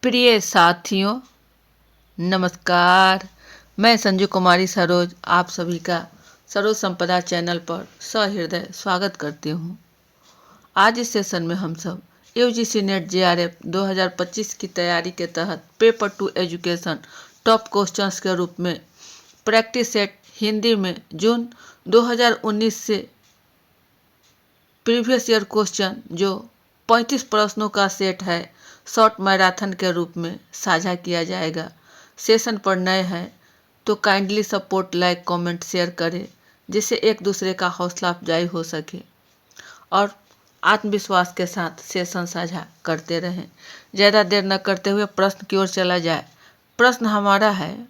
प्रिय साथियों, नमस्कार। मैं संजू कुमारी सरोज आप सभी का सरोज संपदा चैनल पर सहृदय स्वागत करती हूँ। आज इस सेशन में हम सब यूजीसी नेट जेआरएफ 2025 की तैयारी के तहत पेपर 2 एजुकेशन टॉप क्वेश्चंस के रूप में प्रैक्टिस सेट हिंदी में जून 2019 से प्रीवियस ईयर क्वेश्चन जो 35 प्रश्नों का सेट है शॉर्ट मैराथन के रूप में साझा किया जाएगा। सेशन पर नए हैं तो kindly support, like, comment, share करें जिससे एक दूसरे का हौसला अफजाई हो सके और आत्मविश्वास के साथ सेशन साझा करते रहें। ज़्यादा देर न करते हुए प्रश्न की ओर चला जाए। प्रश्न हमारा है,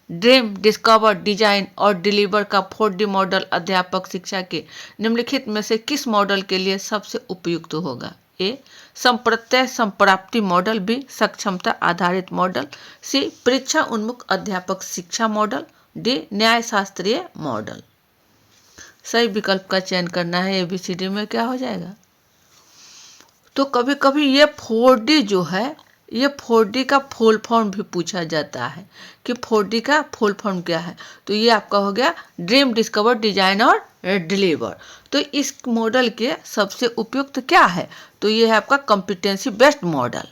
ड्रीम, डिस्कवर, डिजाइन और डिलीवर का 4D मॉडल अध्यापक शिक्षा के निम्नलिखित में से किस मॉडल के लिए सबसे उपयुक्त होगा? ए, संप्रत्यय संप्राप्ति मॉडल। बी, सक्षमता आधारित मॉडल। सी, परीक्षा उन्मुख अध्यापक शिक्षा मॉडल। डी, न्याय शास्त्रीय मॉडल। सही विकल्प का चयन करना है। ABCD में क्या हो जाएगा? तो कभी कभी ये 4D जो है, ये 4D का फुल फॉर्म भी पूछा जाता है कि 4D का फुल फॉर्म क्या है। तो ये आपका हो गया ड्रीम, डिस्कवर, डिजाइन और डिलीवर। तो इस मॉडल के सबसे उपयुक्त क्या है? तो ये है आपका कॉम्पिटेंसी बेस्ड मॉडल।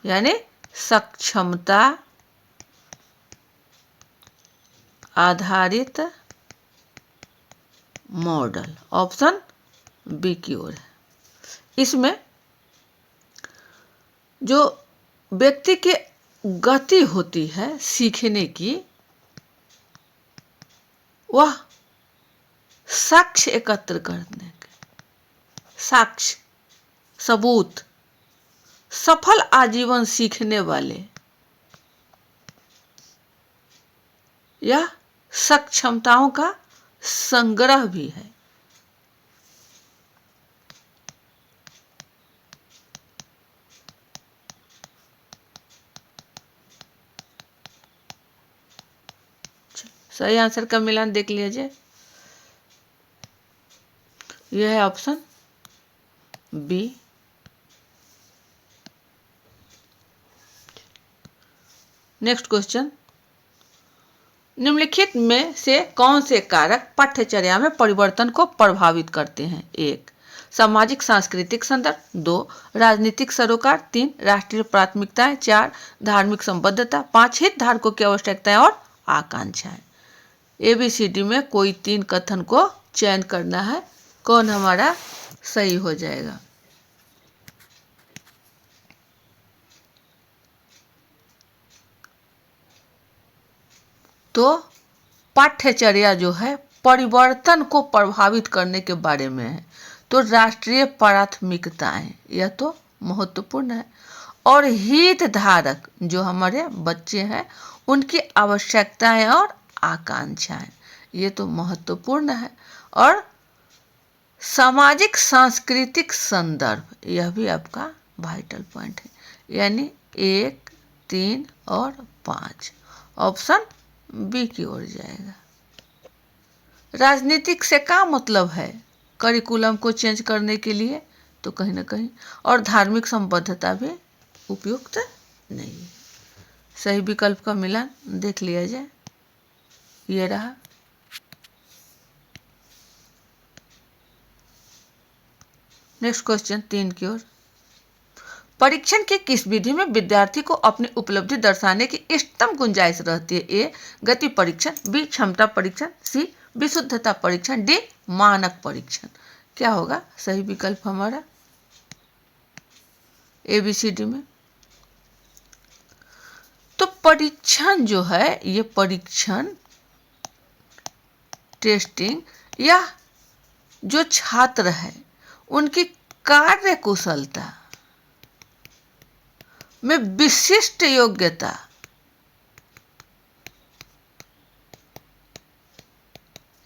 यानी सक्षमता आधारित मॉडल, ऑप्शन बी की ओर है। इसमें जो व्यक्ति की गति होती है सीखने की, वह साक्ष्य एकत्र करने के, साक्ष्य, सबूत, सफल आजीवन सीखने वाले या सक्षमताओं का संग्रह भी है। सही आंसर का मिलान देख लीजिए। यह है ऑप्शन बी। नेक्स्ट क्वेश्चन, निम्नलिखित में से कौन से कारक पाठ्यचर्या में परिवर्तन को प्रभावित करते हैं? 1, सामाजिक सांस्कृतिक संदर्भ। 2, राजनीतिक सरोकार। 3, राष्ट्रीय प्राथमिकताएं। 4, धार्मिक संबद्धता। 5, हितधारकों की आवश्यकताएं और आकांक्षाएं। ABCD में कोई 3 कथन को चयन करना है। कौन हमारा सही हो जाएगा? तो पाठ्यचर्या जो है परिवर्तन को प्रभावित करने के बारे में है। तो राष्ट्रीय प्राथमिकताएं, यह तो महत्वपूर्ण है। और हितधारक जो हमारे बच्चे हैं उनकी आवश्यकताएं और आकांक्षाएं, ये तो महत्वपूर्ण है। और सामाजिक सांस्कृतिक संदर्भ, यह भी आपका वाइटल पॉइंट है। यानी 1, 3 और 5, ऑप्शन बी की ओर जाएगा। राजनीतिक से क्या मतलब है? करिकुलम को चेंज करने के लिए, तो कहीं ना कहीं। और धार्मिक संबद्धता भी उपयुक्त नहीं है। सही विकल्प का मिलान देख लिया जाए। ये रहा। नेक्स्ट क्वेश्चन 3 की ओर, परीक्षण की किस विधि में विद्यार्थी को अपनी उपलब्धि दर्शाने की इष्टतम गुंजाइश रहती है? ए, गति परीक्षण। बी, क्षमता परीक्षण। सी, विशुद्धता परीक्षण। डी, मानक परीक्षण। क्या होगा सही विकल्प हमारा ABCD में? तो परीक्षण जो है, ये परीक्षण, टेस्टिंग, या जो छात्र है उनकी कार्य कुशलता में विशिष्ट योग्यता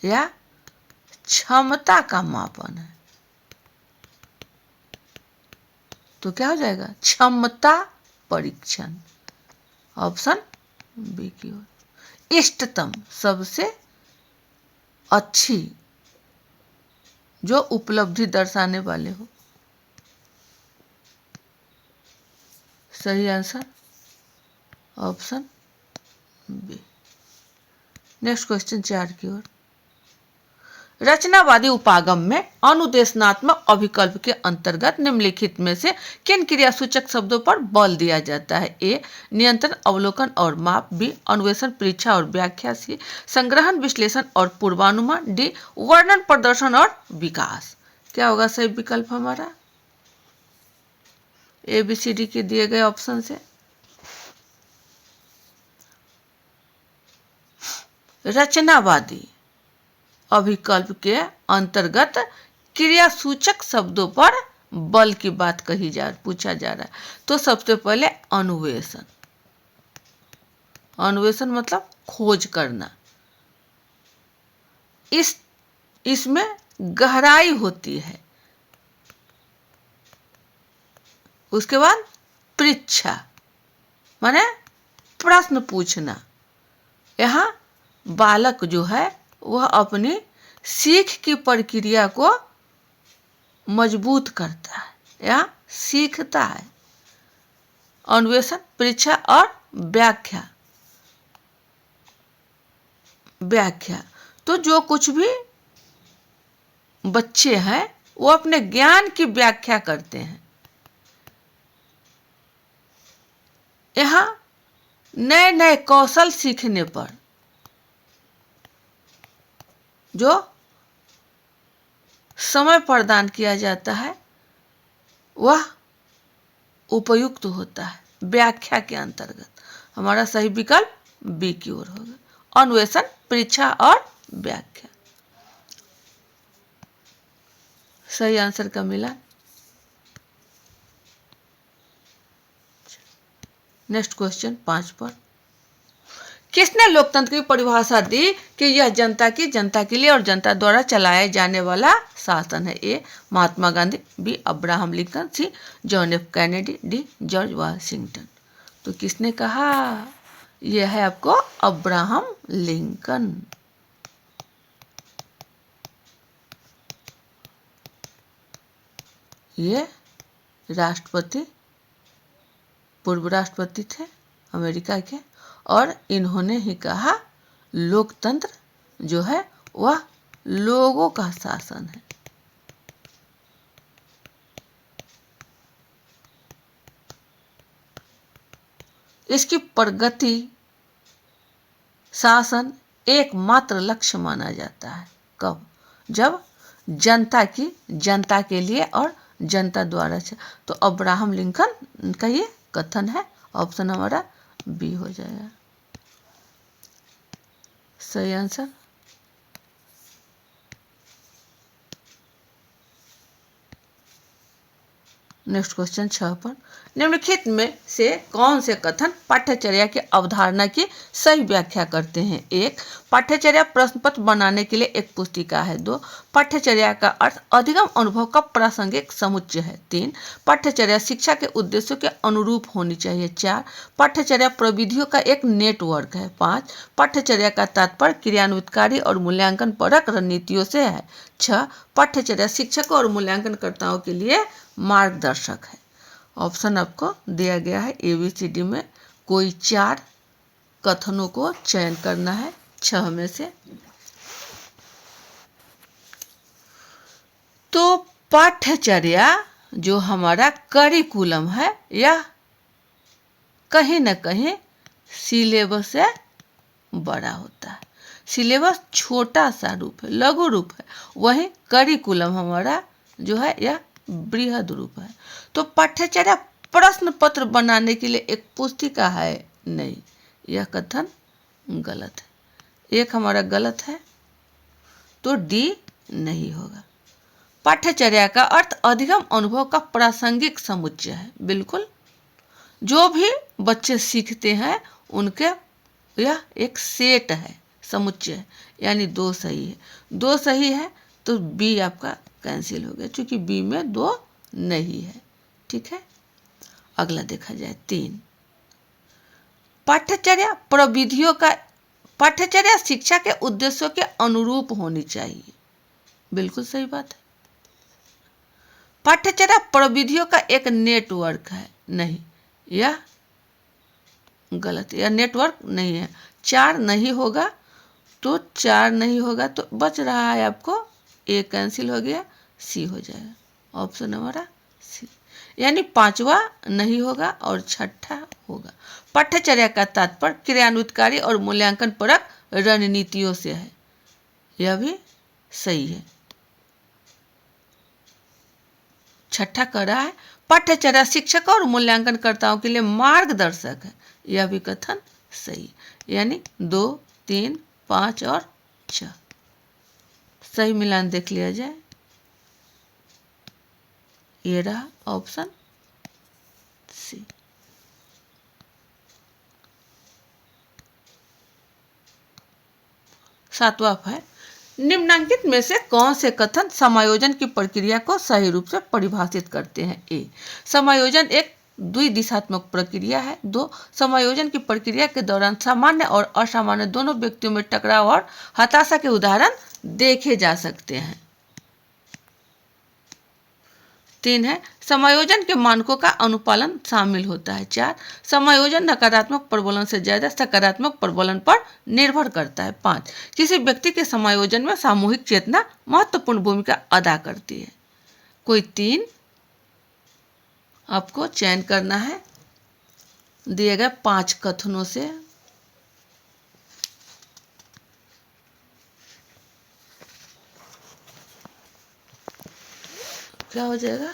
या क्षमता का मापन है। तो क्या हो जाएगा? क्षमता परीक्षण, ऑप्शन बी की ओर। इष्टतम, सबसे अच्छी जो उपलब्धि दर्शाने वाले हो। सही answer option B. Next question 4 की ओर। रचनावादी उपागम में अनुदेशनात्मक अभिकल्प के अंतर्गत निम्नलिखित में से किन क्रियासूचक शब्दों पर बल दिया जाता है? ए नियंत्रण, अवलोकन और माप। बी अन्वेषण, परीक्षा और व्याख्या। सी संग्रहण, विश्लेषण और पूर्वानुमान। डी वर्णन, प्रदर्शन और विकास। क्या होगा सही विकल्प हमारा? ए बी सी डी के दिए गए ऑप्शन से रचनावादी अभिकल्प के अंतर्गत क्रियासूचक शब्दों पर बल की बात पूछा जा रहा है। तो सबसे पहले अन्वेषण। अन्वेषण मतलब खोज करना। इसमें गहराई होती है। उसके बाद परीक्षा माने प्रश्न पूछना। यहाँ बालक जो है वह अपनी सीख की प्रक्रिया को मजबूत करता है या सीखता है। अन्वेषण, परीक्षा और व्याख्या। व्याख्या तो जो कुछ भी बच्चे हैं वो अपने ज्ञान की व्याख्या करते हैं। यहाँ नए नए कौशल सीखने पर जो समय प्रदान किया जाता है वह उपयुक्त होता है। व्याख्या के अंतर्गत हमारा सही विकल्प बी की ओर होगा। अन्वेषण, परीक्षा और व्याख्या सही आंसर का मिला। नेक्स्ट क्वेश्चन 5 पर। किसने लोकतंत्र की परिभाषा दी कि यह जनता के लिए और जनता द्वारा चलाया जाने वाला शासन है? A Mahatma Gandhi. B Abraham Lincoln. C John F Kennedy. D George Washington. तो किसने कहा? यह है आपको अब्राहम लिंकन। ये राष्ट्रपति, पूर्व राष्ट्रपति थे अमेरिका के, और इन्होंने ही कहा लोकतंत्र जो है वह लोगों का शासन है। इसकी प्रगति शासन एकमात्र लक्ष्य माना जाता है। कब? जब जनता के लिए और जनता द्वारा। तो अब्राहम लिंकन का ये कथन है। ऑप्शन हमारा बी हो जाएगा सही आंसर। नेक्स्ट क्वेश्चन 6 पर। निम्नलिखित में से कौन से कथन पाठ्यचर्या की अवधारणा की सही व्याख्या करते हैं? 1 पाठ्यचर्या प्रश्न पत्र बनाने के लिए एक पुस्तिका है। 2 पाठ्यचर्या का अर्थ अधिगम अनुभव का प्रासंगिक समुच्चय है। 3 पाठ्यचर्या शिक्षा के उद्देश्यों के अनुरूप होनी चाहिए। 4 पाठ्यचर्या प्रविधियों का एक नेटवर्क है। 5 पाठ्यचर्या का तात्पर्य क्रियान्वितकारी और मूल्यांकन परक रणनीतियों से है। 6 पाठ्यचर्या शिक्षकों और मूल्यांकनकर्ताओं के लिए मार्गदर्शक है। ऑप्शन आपको दिया गया है ABCD में कोई 4 कथनों को चयन करना है 6 में से। तो पाठ्यचर्या जो हमारा करिकुलम है यह कहीं न कहीं सिलेबस से बड़ा होता है। सिलेबस छोटा सा रूप है, लघु रूप है, वहीं करिकुलम हमारा जो है यह बृहद रूप है। तो पाठ्यचर्या प्रश्न पत्र बनाने के लिए एक पुस्तिका है, नहीं, यह कथन गलत है। एक हमारा गलत है तो डी नहीं होगा। पाठ्यचर्या का अर्थ अधिगम अनुभव का प्रासंगिक समुच्चय है। बिल्कुल, जो भी बच्चे सीखते हैं उनके यह एक सेट है, समुच्चय है, यानी 2 सही है। 2 सही है तो बी आपका कैंसिल हो गया, क्योंकि बी में 2 नहीं है। ठीक है, अगला देखा जाए 3 पाठ्यचर्या प्रविधियों का पाठ्यचर्या शिक्षा के उद्देश्यों के अनुरूप होनी चाहिए। बिल्कुल सही बात है। पाठ्यचर्या प्रविधियों का एक नेटवर्क है, नहीं, यह गलत, यह नेटवर्क नहीं है। 4 नहीं होगा तो 4 नहीं होगा तो बच रहा है आपको, ए कैंसिल हो गया, सी हो जाएगा, ऑप्शन हमारा सी, यानी 5वां नहीं होगा और 6ठा होगा। पाठ्यचर्या का तात्पर्य क्रियान्वितकारी और मूल्यांकन परक रणनीतियों से है, यह भी सही है। 6ठा कह रहा है पाठ्यचर्या शिक्षकों और मूल्यांकनकर्ताओं के लिए मार्गदर्शक है, यह भी कथन सही है। यानी 2, 3, 5 और 6 सही मिलान देख लिया जाए, ये रहा ऑप्शन सी। सातवां है निम्नांकित में से कौन से कथन समायोजन की प्रक्रिया को सही रूप से परिभाषित करते हैं? ए, समायोजन एक द्विदिशात्मक प्रक्रिया है। 2, समायोजन की प्रक्रिया के दौरान सामान्य और असामान्य दोनों व्यक्तियों में टकराव और हताशा के उदाहरण देखे जा सकते हैं। 3 है समायोजन के मानकों का अनुपालन शामिल होता है। 4, समायोजन नकारात्मक प्रबोलन से ज्यादा सकारात्मक प्रबोलन पर निर्भर करता है। 5, किसी व्यक्ति के समायोजन में सामूहिक चेतना महत्वपूर्ण भूमिका अदा करती है। कोई 3 आपको चयन करना है दिए गए 5 कथनों से। क्या हो जाएगा?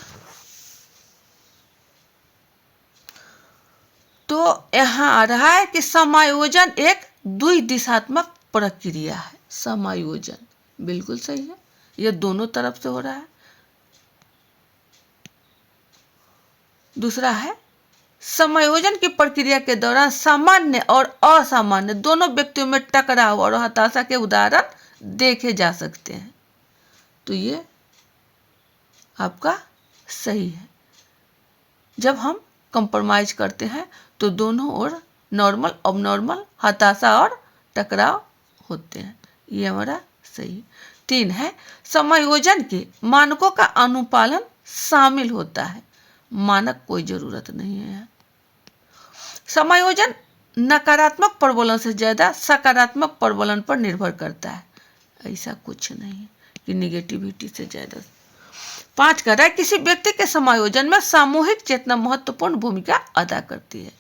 तो यहाँ आ रहा है कि समायोजन एक द्विदिशात्मक प्रक्रिया है। समायोजन बिल्कुल सही है, यह दोनों तरफ से हो रहा है। दूसरा है समायोजन की प्रक्रिया के दौरान सामान्य और असामान्य दोनों व्यक्तियों में टकराव और हताशा के उदाहरण देखे जा सकते हैं। तो ये आपका सही है। जब हम कंप्रोमाइज करते हैं तो दोनों ओर नॉर्मल, अबनॉर्मल, हताशा और टकराव होते हैं, ये हमारा सही। 3 है समायोजन के मानकों का अनुपालन शामिल होता है। मानक कोई जरूरत नहीं है। समायोजन नकारात्मक प्रबोलन से ज्यादा सकारात्मक प्रबोलन पर निर्भर करता है, ऐसा कुछ नहीं है कि निगेटिविटी से ज्यादा। 5 कह रहा है किसी व्यक्ति के समायोजन में सामूहिक चेतना महत्वपूर्ण भूमिका अदा करती है।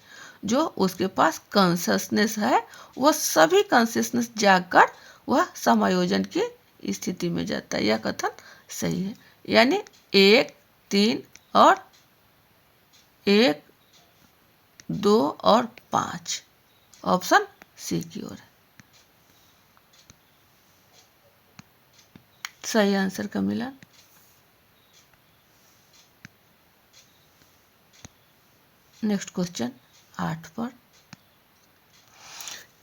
जो उसके पास कॉन्शसनेस है वह सभी कॉन्शसनेस जागकर वह समायोजन की स्थिति में जाता है, यह कथन सही है। यानी 1, 3 और 1, 2 और 5 ऑप्शन सी की ओर है, सही आंसर का मिलान। नेक्स्ट क्वेश्चन 8 पर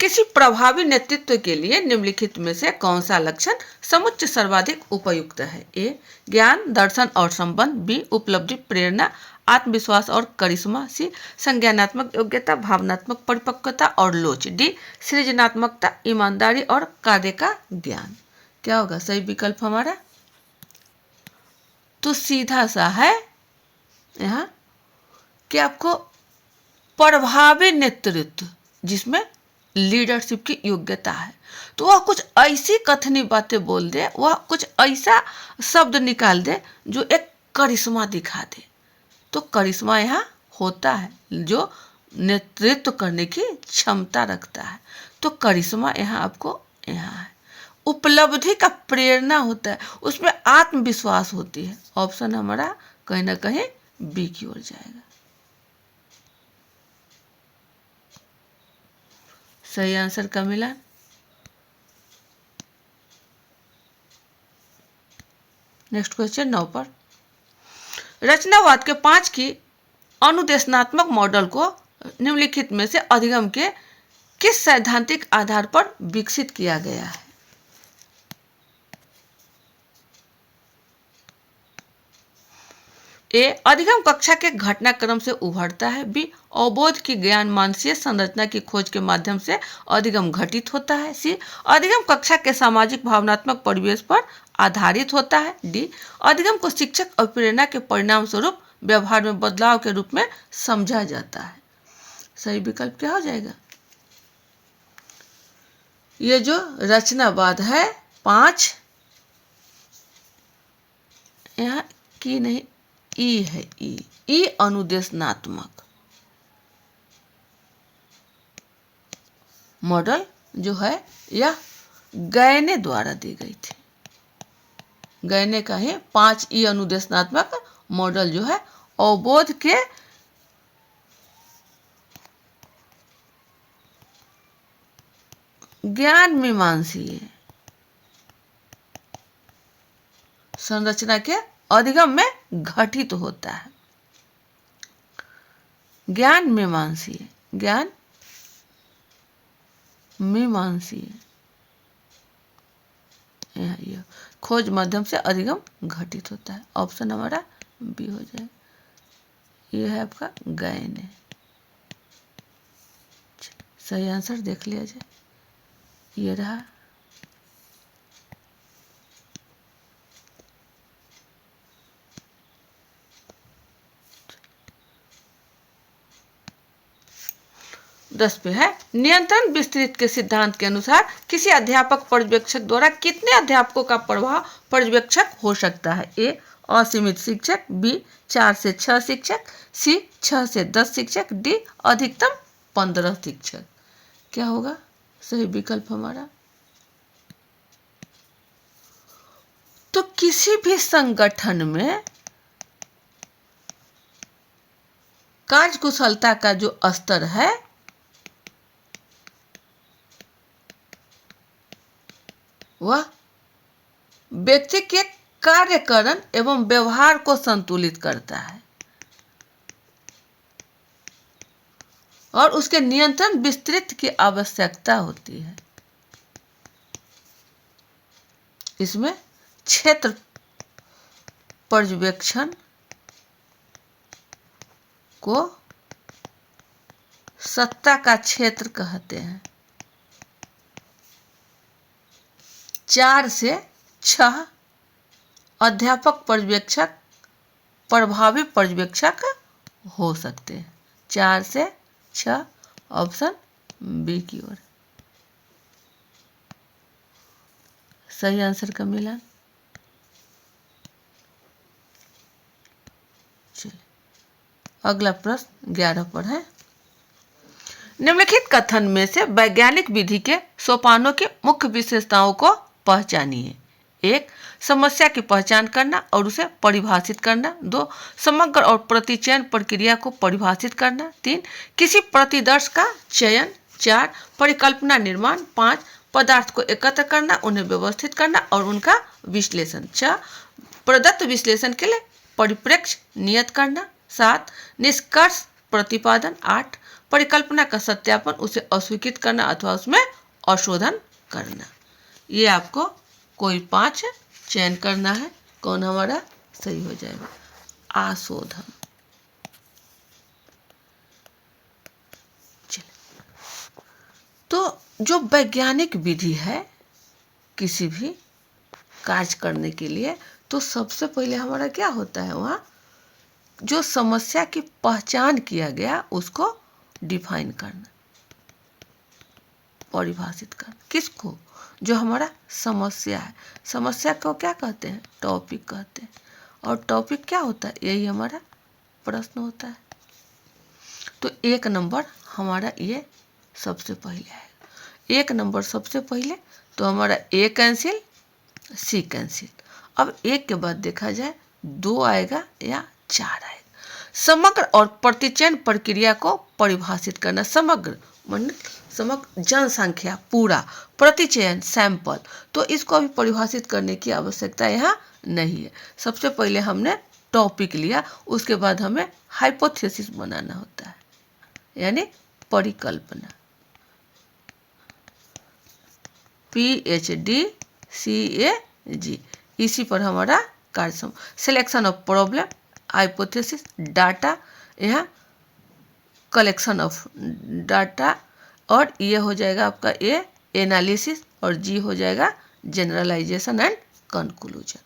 किसी प्रभावी नेतृत्व के लिए निम्नलिखित में से कौन सा लक्षण समुच्चय सर्वाधिक उपयुक्त है? ए, ज्ञान, दर्शन और संबंध। बी, उपलब्धि, प्रेरणा, आत्मविश्वास और करिश्मा। सी, संज्ञानात्मक योग्यता, भावनात्मक परिपक्वता और लोच। डी, सृजनात्मकता, ईमानदारी और कार्य का ज्ञान। क्या होगा सही विकल्प हमारा? तो सीधा सा है यहाँ कि आपको प्रभावी नेतृत्व जिसमें लीडरशिप की योग्यता है, तो वह कुछ ऐसी कथनी बातें बोल दे, वह कुछ ऐसा शब्द निकाल दे जो एक करिश्मा दिखा दे। तो करिश्मा यहाँ होता है जो नेतृत्व करने की क्षमता रखता है, तो करिश्मा यहाँ आपको यहाँ है। उपलब्धि का प्रेरणा होता है, उसमें आत्मविश्वास होती है। ऑप्शन हमारा कहीं ना कहीं बी की ओर जाएगा, सही आंसर का मिला। नेक्स्ट क्वेश्चन 9 पर रचनावाद के 5 की अनुदेशनात्मक मॉडल को निम्नलिखित में से अधिगम के किस सैद्धांतिक आधार पर विकसित किया गया है? ए अधिगम कक्षा के घटनाक्रम से उभरता है। बी अवबोध की ज्ञान मानसीय संरचना की खोज के माध्यम से अधिगम घटित होता है। सी अधिगम कक्षा के सामाजिक भावनात्मक परिवेश पर आधारित होता है। डी अधिगम को शिक्षक और प्रेरणा के परिणाम स्वरूप व्यवहार में बदलाव के रूप में समझा जाता है। सही विकल्प क्या हो जाएगा? ये जो रचनावाद है 5, यहाँ की नहीं ई है, ई अनुदेशनात्मक मॉडल जो है यह गैने द्वारा दी गई थी। गैने का ही 5 ई अनुदेशनात्मक मॉडल जो है अवबोध के ज्ञान मीमांसीय संरचना के अधिगम में घटित होता है। ज्ञान मीमांसीय, ज्ञान मीमांसीय यह खोज माध्यम से अधिगम घटित होता है। ऑप्शन हमारा बी हो जाए। यह है आपका गैने। सही आंसर देख लिया जाए। ये रहा। दस पे है नियंत्रण विस्तृत के सिद्धांत के अनुसार किसी अध्यापक पर्यवेक्षक द्वारा कितने अध्यापकों का प्रभाव पर्यवेक्षक हो सकता है? ए असीमित शिक्षक, बी 4 से 6 शिक्षक, सी 6 से 10 शिक्षक, डी अधिकतम 15 शिक्षक। क्या होगा सही विकल्प हमारा? तो किसी भी संगठन में कार्यकुशलता का जो स्तर है वह व्यक्ति के कार्यकरण एवं व्यवहार को संतुलित करता है और उसके नियंत्रण विस्तृत की आवश्यकता होती है। इसमें क्षेत्र पर्यवेक्षण को सत्ता का क्षेत्र कहते हैं। 4 से 6 अध्यापक पर्यवेक्षक प्रभावी पर्यवेक्षक हो सकते हैं। 4 से 6 ऑप्शन बी की ओर सही आंसर का मिलान। चलिए अगला प्रश्न 11 पर है। निम्नलिखित कथन में से वैज्ञानिक विधि के सोपानों की मुख्य विशेषताओं को पहचानिए। 1 समस्या की पहचान करना और उसे परिभाषित करना। 2 समग्र और प्रतिचयन प्रक्रिया को परिभाषित करना। 3 किसी प्रतिदर्श का चयन। 4 परिकल्पना निर्माण। 5 पदार्थ को एकत्र करना, उन्हें व्यवस्थित करना और उनका विश्लेषण। 6 प्रदत्त विश्लेषण के लिए परिप्रेक्ष्य नियत करना। 7 निष्कर्ष प्रतिपादन। 8 परिकल्पना का सत्यापन, उसे अस्वीकृत करना अथवा उसमें अशोधन करना। ये आपको कोई 5 चयन करना है। कौन हमारा सही हो जाएगा? आशोधन। चलिए तो जो वैज्ञानिक विधि है किसी भी कार्य करने के लिए, तो सबसे पहले हमारा क्या होता है, वहाँ जो समस्या की पहचान किया गया उसको डिफाइन करना, परिभाषित करना। किसको? जो हमारा समस्या है। समस्या को क्या कहते हैं? टॉपिक कहते हैं। और टॉपिक क्या होता है? यही हमारा प्रश्न होता है। तो 1 नंबर हमारा ये सबसे पहले है। 1 नंबर सबसे पहले, तो हमारा ए कैंसिल, सी कैंसिल। अब 1 के बाद देखा जाए 2 आएगा या 4 आएगा। समग्र और प्रतिचयन प्रक्रिया को परिभाषित करना। समग्र समग्र जनसंख्या पूरा, प्रतिचयन सैंपल, तो इसको अभी परिभाषित करने की आवश्यकता यहाँ नहीं है। सबसे पहले हमने टॉपिक लिया, उसके बाद हमें हाइपोथेसिस बनाना होता है, यानी परिकल्पना। PhDCAG, इसी पर हमारा कार्य। Selection of problem, hypothesis, data, यहाँ कलेक्शन ऑफ डाटा, और ये हो जाएगा आपका ए एनालिसिस, और जी हो जाएगा जनरलाइजेशन एंड कंक्लूजन।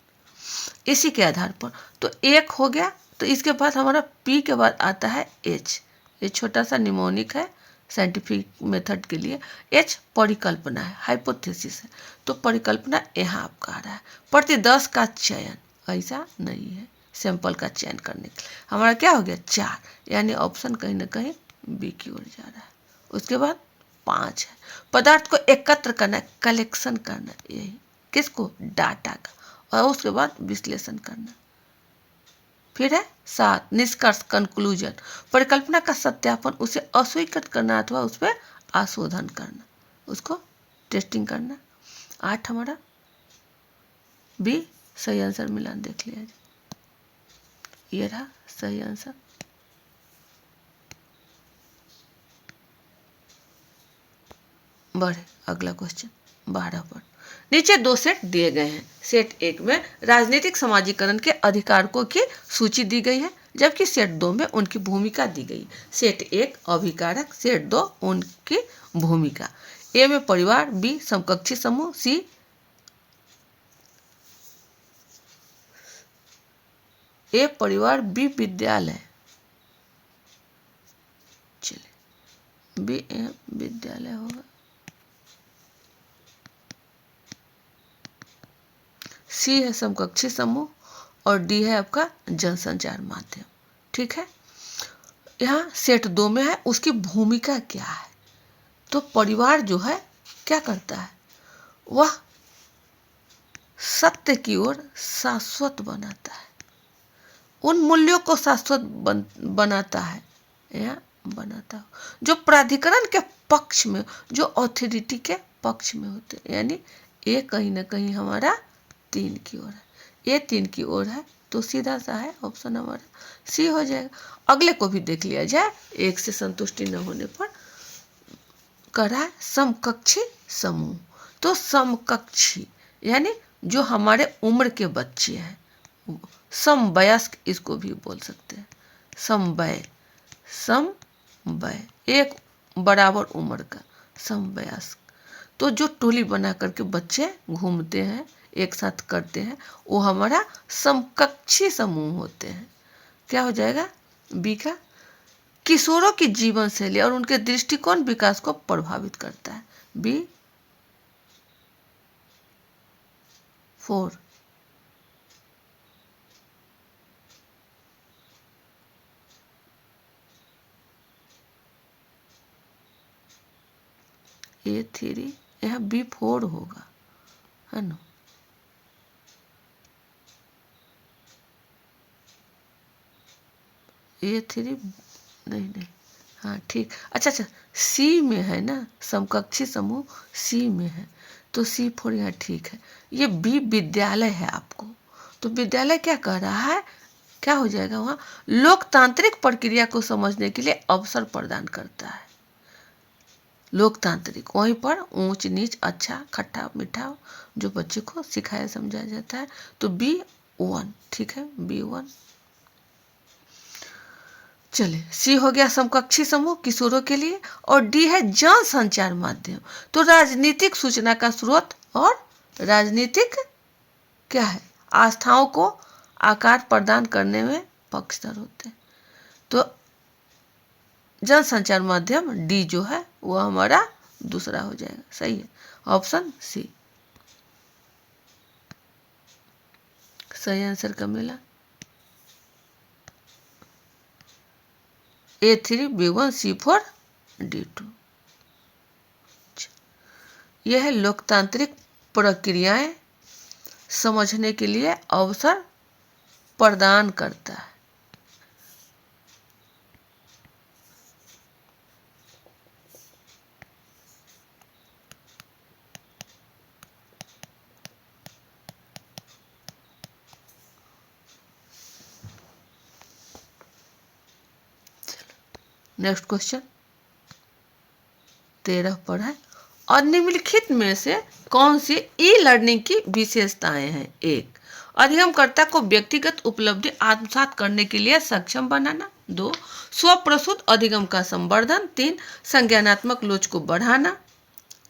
इसी के आधार पर तो एक हो गया। तो इसके बाद हमारा पी के बाद आता है एच। ये छोटा सा निमोनिक है साइंटिफिक मेथड के लिए। एच परिकल्पना है, हाइपोथेसिस है। तो परिकल्पना यहाँ आपका आ रहा है। प्रति 10 का चयन, ऐसा नहीं है, सैंपल का चयन करने के लिए हमारा क्या हो गया 4, यानी ऑप्शन कहीं ना कहीं बी की ओर जा रहा है। उसके बाद 5 है, पदार्थ को एकत्र करना, कलेक्शन करना, यही किसको, डाटा का, और उसके बाद विश्लेषण करना। फिर है 7 निष्कर्ष, कंक्लूजन, परिकल्पना का सत्यापन, उसे अस्वीकृत करना अथवा उस पर आशोधन करना, उसको टेस्टिंग करना। 8 हमारा बी सही आंसर मिलान देख लिया जाए, ये रहा सही आंसर। बढ़े अगला क्वेश्चन 12 पर। नीचे 2 सेट दिए गए हैं। सेट 1 में राजनीतिक समाजीकरण के अधिकारकों की सूची दी गई है, जबकि सेट 2 में उनकी भूमिका दी गई। सेट 1 अभिकारक, सेट 2 उनकी भूमिका। ए में परिवार, बी समकक्षी समूह, सी ए परिवार, बी विद्यालय, चलिए बी विद्यालय होगा, सी है समकक्षी समूह, और डी है आपका जनसंचार माध्यम। ठीक है, यहाँ सेट 2 में है उसकी भूमिका क्या है। तो परिवार जो है क्या करता है, वह सत्य की ओर शाश्वत बनाता है, उन मूल्यों को शाश्वत बनाता है, या बनाता हो जो प्राधिकरण के पक्ष में, जो अथॉरिटी के पक्ष में होते हैं। यानी ये कहीं ना कहीं हमारा 3 की ओर है, ये 3 की ओर है, तो सीधा सा है ऑप्शन हमारा सी हो जाएगा। अगले को भी देख लिया जाए, एक से संतुष्टि न होने पर कह रहा है समकक्षी समूह। तो समकक्षी यानी जो हमारे उम्र के बच्चे हैं, समवयस्क इसको भी बोल सकते हैं, समवय, समवय एक बराबर उम्र का समवयस्क। तो जो टोली बना करके बच्चे घूमते हैं, एक साथ करते हैं, वो हमारा समकक्षी समूह होते हैं। क्या हो जाएगा बी का। किशोरों की जीवन शैली और उनके दृष्टिकोण विकास को प्रभावित करता है, बी 4। ए 3, यहाँ बी 4 होगा, है ना। ए 3 नहीं, हाँ ठीक, अच्छा सी में है ना, समकक्षी समूह सी में है, तो सी 4 यहाँ ठीक है। ये बी विद्यालय है आपको, तो विद्यालय क्या कह रहा है, क्या हो जाएगा वहाँ, लोकतांत्रिक प्रक्रिया को समझने के लिए अवसर प्रदान करता है। लोकतांत्रिक, वहीं पर ऊंच नीच, अच्छा खट्टा मीठा जो बच्चे को सिखाया समझाया जाता है। तो B1 ठीक है, B1। चले सी हो गया समकक्षी समूह किशोरों के लिए, और डी है जनसंचार माध्यम। तो राजनीतिक सूचना का स्रोत और राजनीतिक क्या है, आस्थाओं को आकार प्रदान करने में पक्षधर होते हैं। तो जनसंचार माध्यम डी जो है वो हमारा दूसरा हो जाएगा, सही है, ऑप्शन सी सही आंसर का मिला। A3 B1 C4 D2। यह है लोकतांत्रिक प्रक्रियाएं समझने के लिए अवसर प्रदान करता है। नेक्स्ट क्वेश्चन 13 पर है, और निम्नलिखित में से कौन सी ई लर्निंग की विशेषताएं हैं। 1 अधिगमकर्ता को व्यक्तिगत उपलब्धि आत्मसात करने के लिए सक्षम बनाना। 2, स्वप्रसूत अधिगम का संवर्धन। 3, संज्ञानात्मक लोच को बढ़ाना।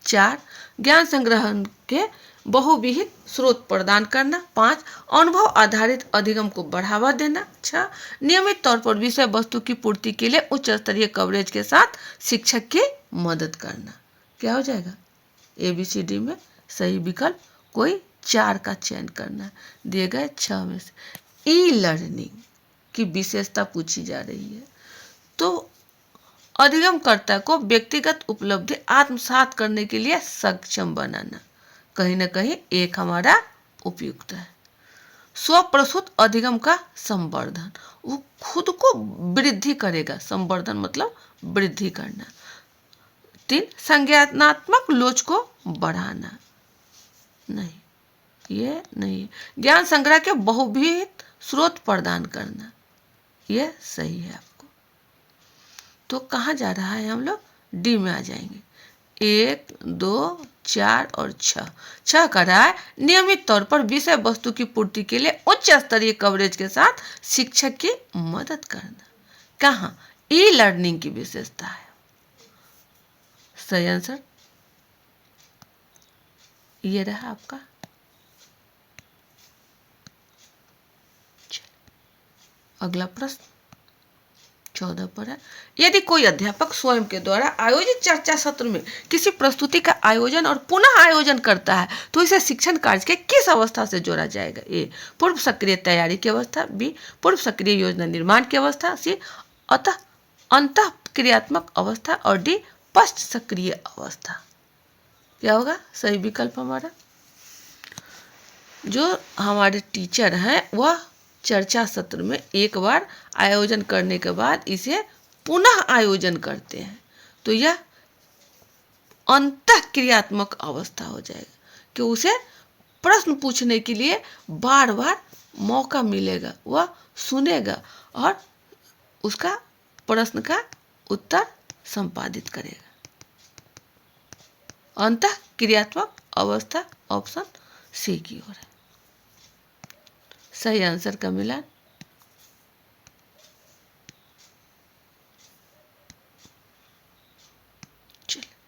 4, ज्ञान संग्रह के बहुविहित स्रोत प्रदान करना। 5, अनुभव आधारित अधिगम को बढ़ावा देना। 6, नियमित तौर पर विषय वस्तु की पूर्ति के लिए उच्च स्तरीय कवरेज के साथ शिक्षक की मदद करना। क्या हो जाएगा? ABCD में सही विकल्प कोई 4 का चयन करना है। दिए गए 6 में से ई लर्निंग की विशेषता पूछी जा रही है। तो अधिगमकर्ता को व्यक्तिगत उपलब्धि आत्मसात करने के लिए सक्षम बनाना, कहीं ना कहीं एक हमारा उपयुक्त है। स्वप्रसूत अधिगम का संवर्धन, वो खुद को वृद्धि करेगा। संवर्धन मतलब वृद्धि करना। 3, संज्ञानात्मक लोच को बढ़ाना। नहीं, ये नहीं। ज्ञान संग्रह के बहुविध स्रोत प्रदान करना, ये सही है आपको। तो कहाँ जा रहा है? हम लोग डी में आ जाएंगे। 1, 2, 4 और 6। 6 का रहा है नियमित तौर पर विषय वस्तु की पूर्ति के लिए उच्च स्तरीय कवरेज के साथ शिक्षक की मदद करना। कहाँ? ई लर्निंग की विशेषता है। सही आंसर ये रहा आपका। अगला प्रश्न 14 पर है। यदि कोई अध्यापक स्वयं के द्वारा आयोजित चर्चा सत्र में किसी प्रस्तुति का आयोजन और पुनः आयोजन करता है तो इसे शिक्षण कार्य के किस अवस्था से जोड़ा जाएगा? A, पूर्व सक्रिय तैयारी की अवस्था। B, पूर्व सक्रिय योजना निर्माण की अवस्था। C, अंतः क्रियात्मक अवस्था। और D, पश्च सक्रिय अवस्था। क्या होगा सही विकल्प हमारा? जो हमारे टीचर हैं वह चर्चा सत्र में एक बार आयोजन करने के बाद इसे पुनः आयोजन करते हैं तो यह अंतःक्रियात्मक अवस्था हो जाएगा कि उसे प्रश्न पूछने के लिए बार बार मौका मिलेगा, वह सुनेगा और उसका प्रश्न का उत्तर संपादित करेगा। अंतःक्रियात्मक अवस्था ऑप्शन सी की ओर है। सही आंसर का मिलान।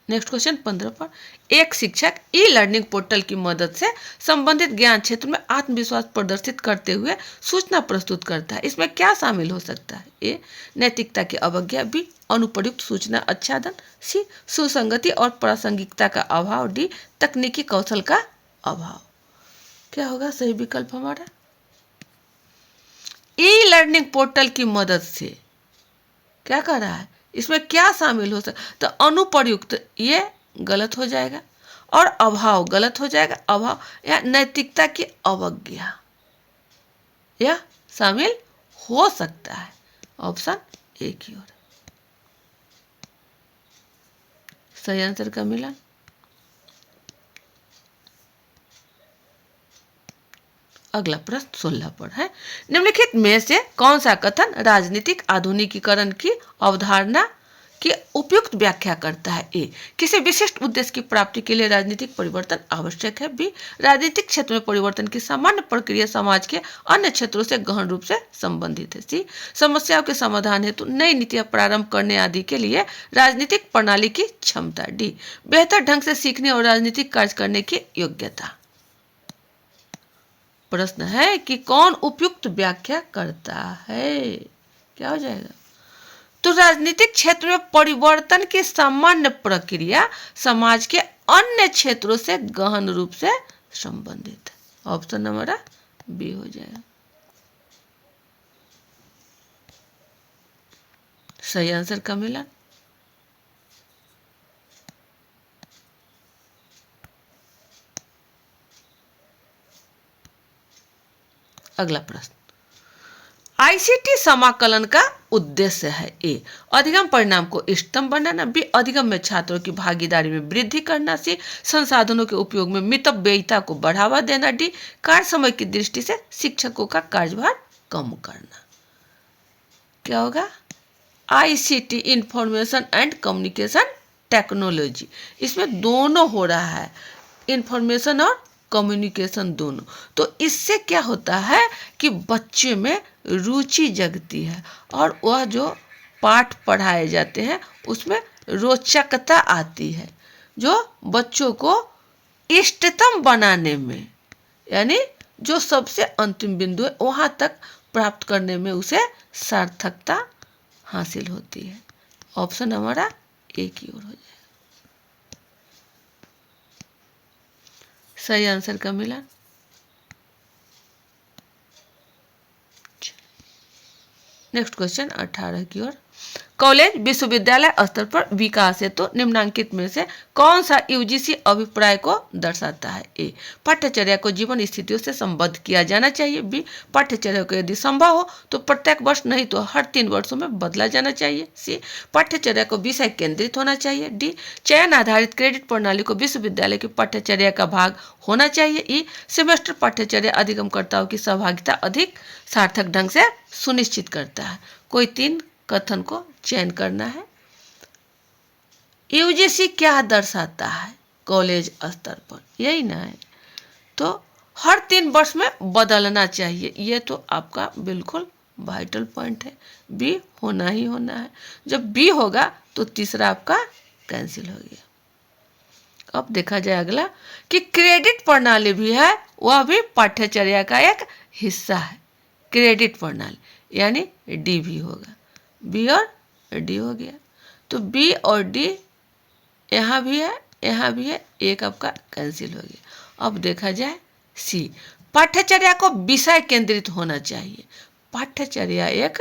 नेक्स्ट क्वेश्चन 15 पर। एक शिक्षक ई लर्निंग पोर्टल की मदद से संबंधित ज्ञान क्षेत्र में आत्मविश्वास प्रदर्शित करते हुए सूचना प्रस्तुत करता है। इसमें क्या शामिल हो सकता है? ए, नैतिकता की अवज्ञा। बी, अनुपयुक्त सूचना आच्छादन। सी, सुसंगति और प्रासंगिकता का अभाव। डी, तकनीकी कौशल का अभाव। क्या होगा सही विकल्प हमारा? ई लर्निंग पोर्टल की मदद से क्या कर रहा है? इसमें क्या शामिल हो सकता? तो अनुपयुक्त ये गलत हो जाएगा और अभाव गलत हो जाएगा। अभाव या नैतिकता की अवज्ञा यह शामिल हो सकता है। ऑप्शन ए की ओर सही आंसर का मिला। अगला प्रश्न 16 पर है। निम्नलिखित में से कौन सा कथन राजनीतिक आधुनिकीकरण की अवधारणा की उपयुक्त व्याख्या करता है? ए, किसी विशिष्ट उद्देश्य की प्राप्ति के लिए राजनीतिक परिवर्तन आवश्यक है। बी, राजनीतिक क्षेत्र में परिवर्तन की सामान्य प्रक्रिया समाज के अन्य क्षेत्रों से गहन रूप से संबंधित है। सी, समस्याओं के समाधान हेतु नई नीतियां प्रारंभ करने आदि के लिए राजनीतिक प्रणाली की क्षमता। डी, बेहतर ढंग से सीखने और राजनीतिक कार्य करने की योग्यता। प्रश्न है कि कौन उपयुक्त व्याख्या करता है? क्या हो जाएगा? तो राजनीतिक क्षेत्र में परिवर्तन की सामान्य प्रक्रिया समाज के अन्य क्षेत्रों से गहन रूप से संबंधित है। ऑप्शन हमारा बी हो जाएगा। सही आंसर का मिला। अगला प्रश्न, आईसीटी समाकलन का उद्देश्य है। ए, अधिगम परिणाम को इष्टतम बनाना। बी, अधिगम में छात्रों की भागीदारी में वृद्धि करना। सी, संसाधनों के उपयोग में मितव्ययिता को बढ़ावा देना। डी, कार्य समय की दृष्टि से शिक्षकों का कार्यभार कम करना। क्या होगा? ICT, information and communication technology. इसमें दोनों हो रहा है, इंफॉर्मेशन और कम्युनिकेशन दोनों। तो इससे क्या होता है कि बच्चे में रुचि जगती है और वह जो पाठ पढ़ाए जाते हैं उसमें रोचकता आती है, जो बच्चों को इष्टतम बनाने में, यानी जो सबसे अंतिम बिंदु है वहां तक प्राप्त करने में उसे सार्थकता हासिल होती है। ऑप्शन हमारा ए की ओर हो जाए। सही आंसर का मिला। नेक्स्ट क्वेश्चन 18 की ओर। कॉलेज विश्वविद्यालय स्तर पर विकास है तो निम्नांकित में से कौन सा यूजीसी अभिप्राय को दर्शाता है? ए, पाठ्यचर्या को जीवन स्थितियों से संबद्ध किया जाना चाहिए। बी, पाठ्यचर्या को यदि संभव हो तो प्रत्येक वर्ष नहीं तो हर 3 वर्षों में बदला जाना चाहिए। सी, पाठ्यचर्या को विषय केंद्रित होना चाहिए। डी, चयन आधारित क्रेडिट प्रणाली को विश्वविद्यालय की पाठ्यचर्या का भाग होना चाहिए। ई, सेमेस्टर पाठ्यचर्या अधिगमकर्ताओं की सहभागिता अधिक सार्थक ढंग से सुनिश्चित करता है। कोई 3 कथन को चयन करना है। यूजीसी क्या दर्शाता है कॉलेज स्तर पर, यही ना है। तो हर 3 वर्ष में बदलना चाहिए, ये तो आपका बिल्कुल वाइटल पॉइंट है। बी होना ही होना है। जब बी होगा तो तीसरा आपका कैंसिल हो गया। अब देखा जाए अगला कि क्रेडिट प्रणाली भी है, वह भी पाठ्यचर्या का एक हिस्सा है। क्रेडिट प्रणाली यानी डी भी होगा। बी और डी हो गया। तो बी और डी यहाँ भी है, यहाँ भी है, एक आपका कैंसिल हो गया। अब देखा जाए सी, पाठ्यचर्या को विषय केंद्रित होना चाहिए। पाठ्यचर्या एक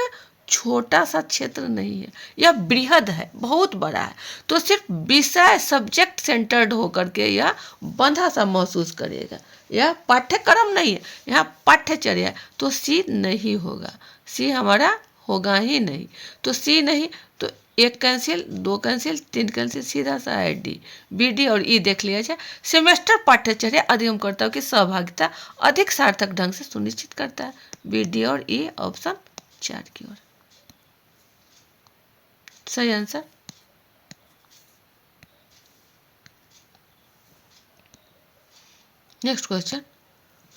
छोटा सा क्षेत्र नहीं है, यह बृहद है, बहुत बड़ा है। तो सिर्फ विषय सब्जेक्ट सेंटर्ड होकर के यह बंधा सा महसूस करेगा। यह पाठ्यक्रम नहीं है, यह पाठ्यचर्या। तो सी नहीं होगा, सी हमारा होगा ही नहीं। तो सी नहीं तो 1 कैंसिल, 2 कैंसिल, 3 कैंसिल, सीधा सा है डी। बी, डी और ई देख लिया जाए। सेमेस्टर पाठ्यचर्या अधिगमकर्ताओं की सहभागिता अधिक सार्थक ढंग से सुनिश्चित करता है। बी, डी और ई ऑप्शन 4 की ओर सही आंसर। नेक्स्ट क्वेश्चन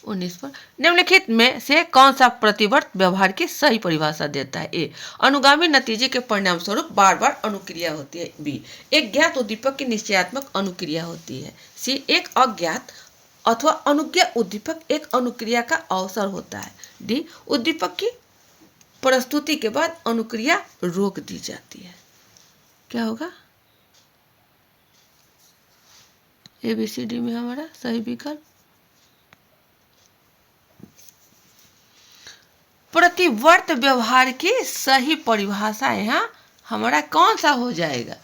19 पर। निम्नलिखित में से कौन सा प्रतिवर्त व्यवहार की सही परिभाषा देता है? ए, अनुगामी नतीजे के परिणाम स्वरूप बार बार अनुक्रिया होती है। बी, एक ज्ञात उद्दीपक की निश्चयात्मक अनुक्रिया होती है। सी, एक अज्ञात अथवा अनुज्ञा उद्दीपक एक अनुक्रिया का अवसर होता है। डी, उद्दीपक की प्रस्तुति के बाद अनुक्रिया रोक दी जाती है। क्या होगा? ABCD में हमारा सही विकल्प प्रतिवर्त व्यवहार की सही परिभाषा यहाँ हमारा कौन सा हो जाएगा?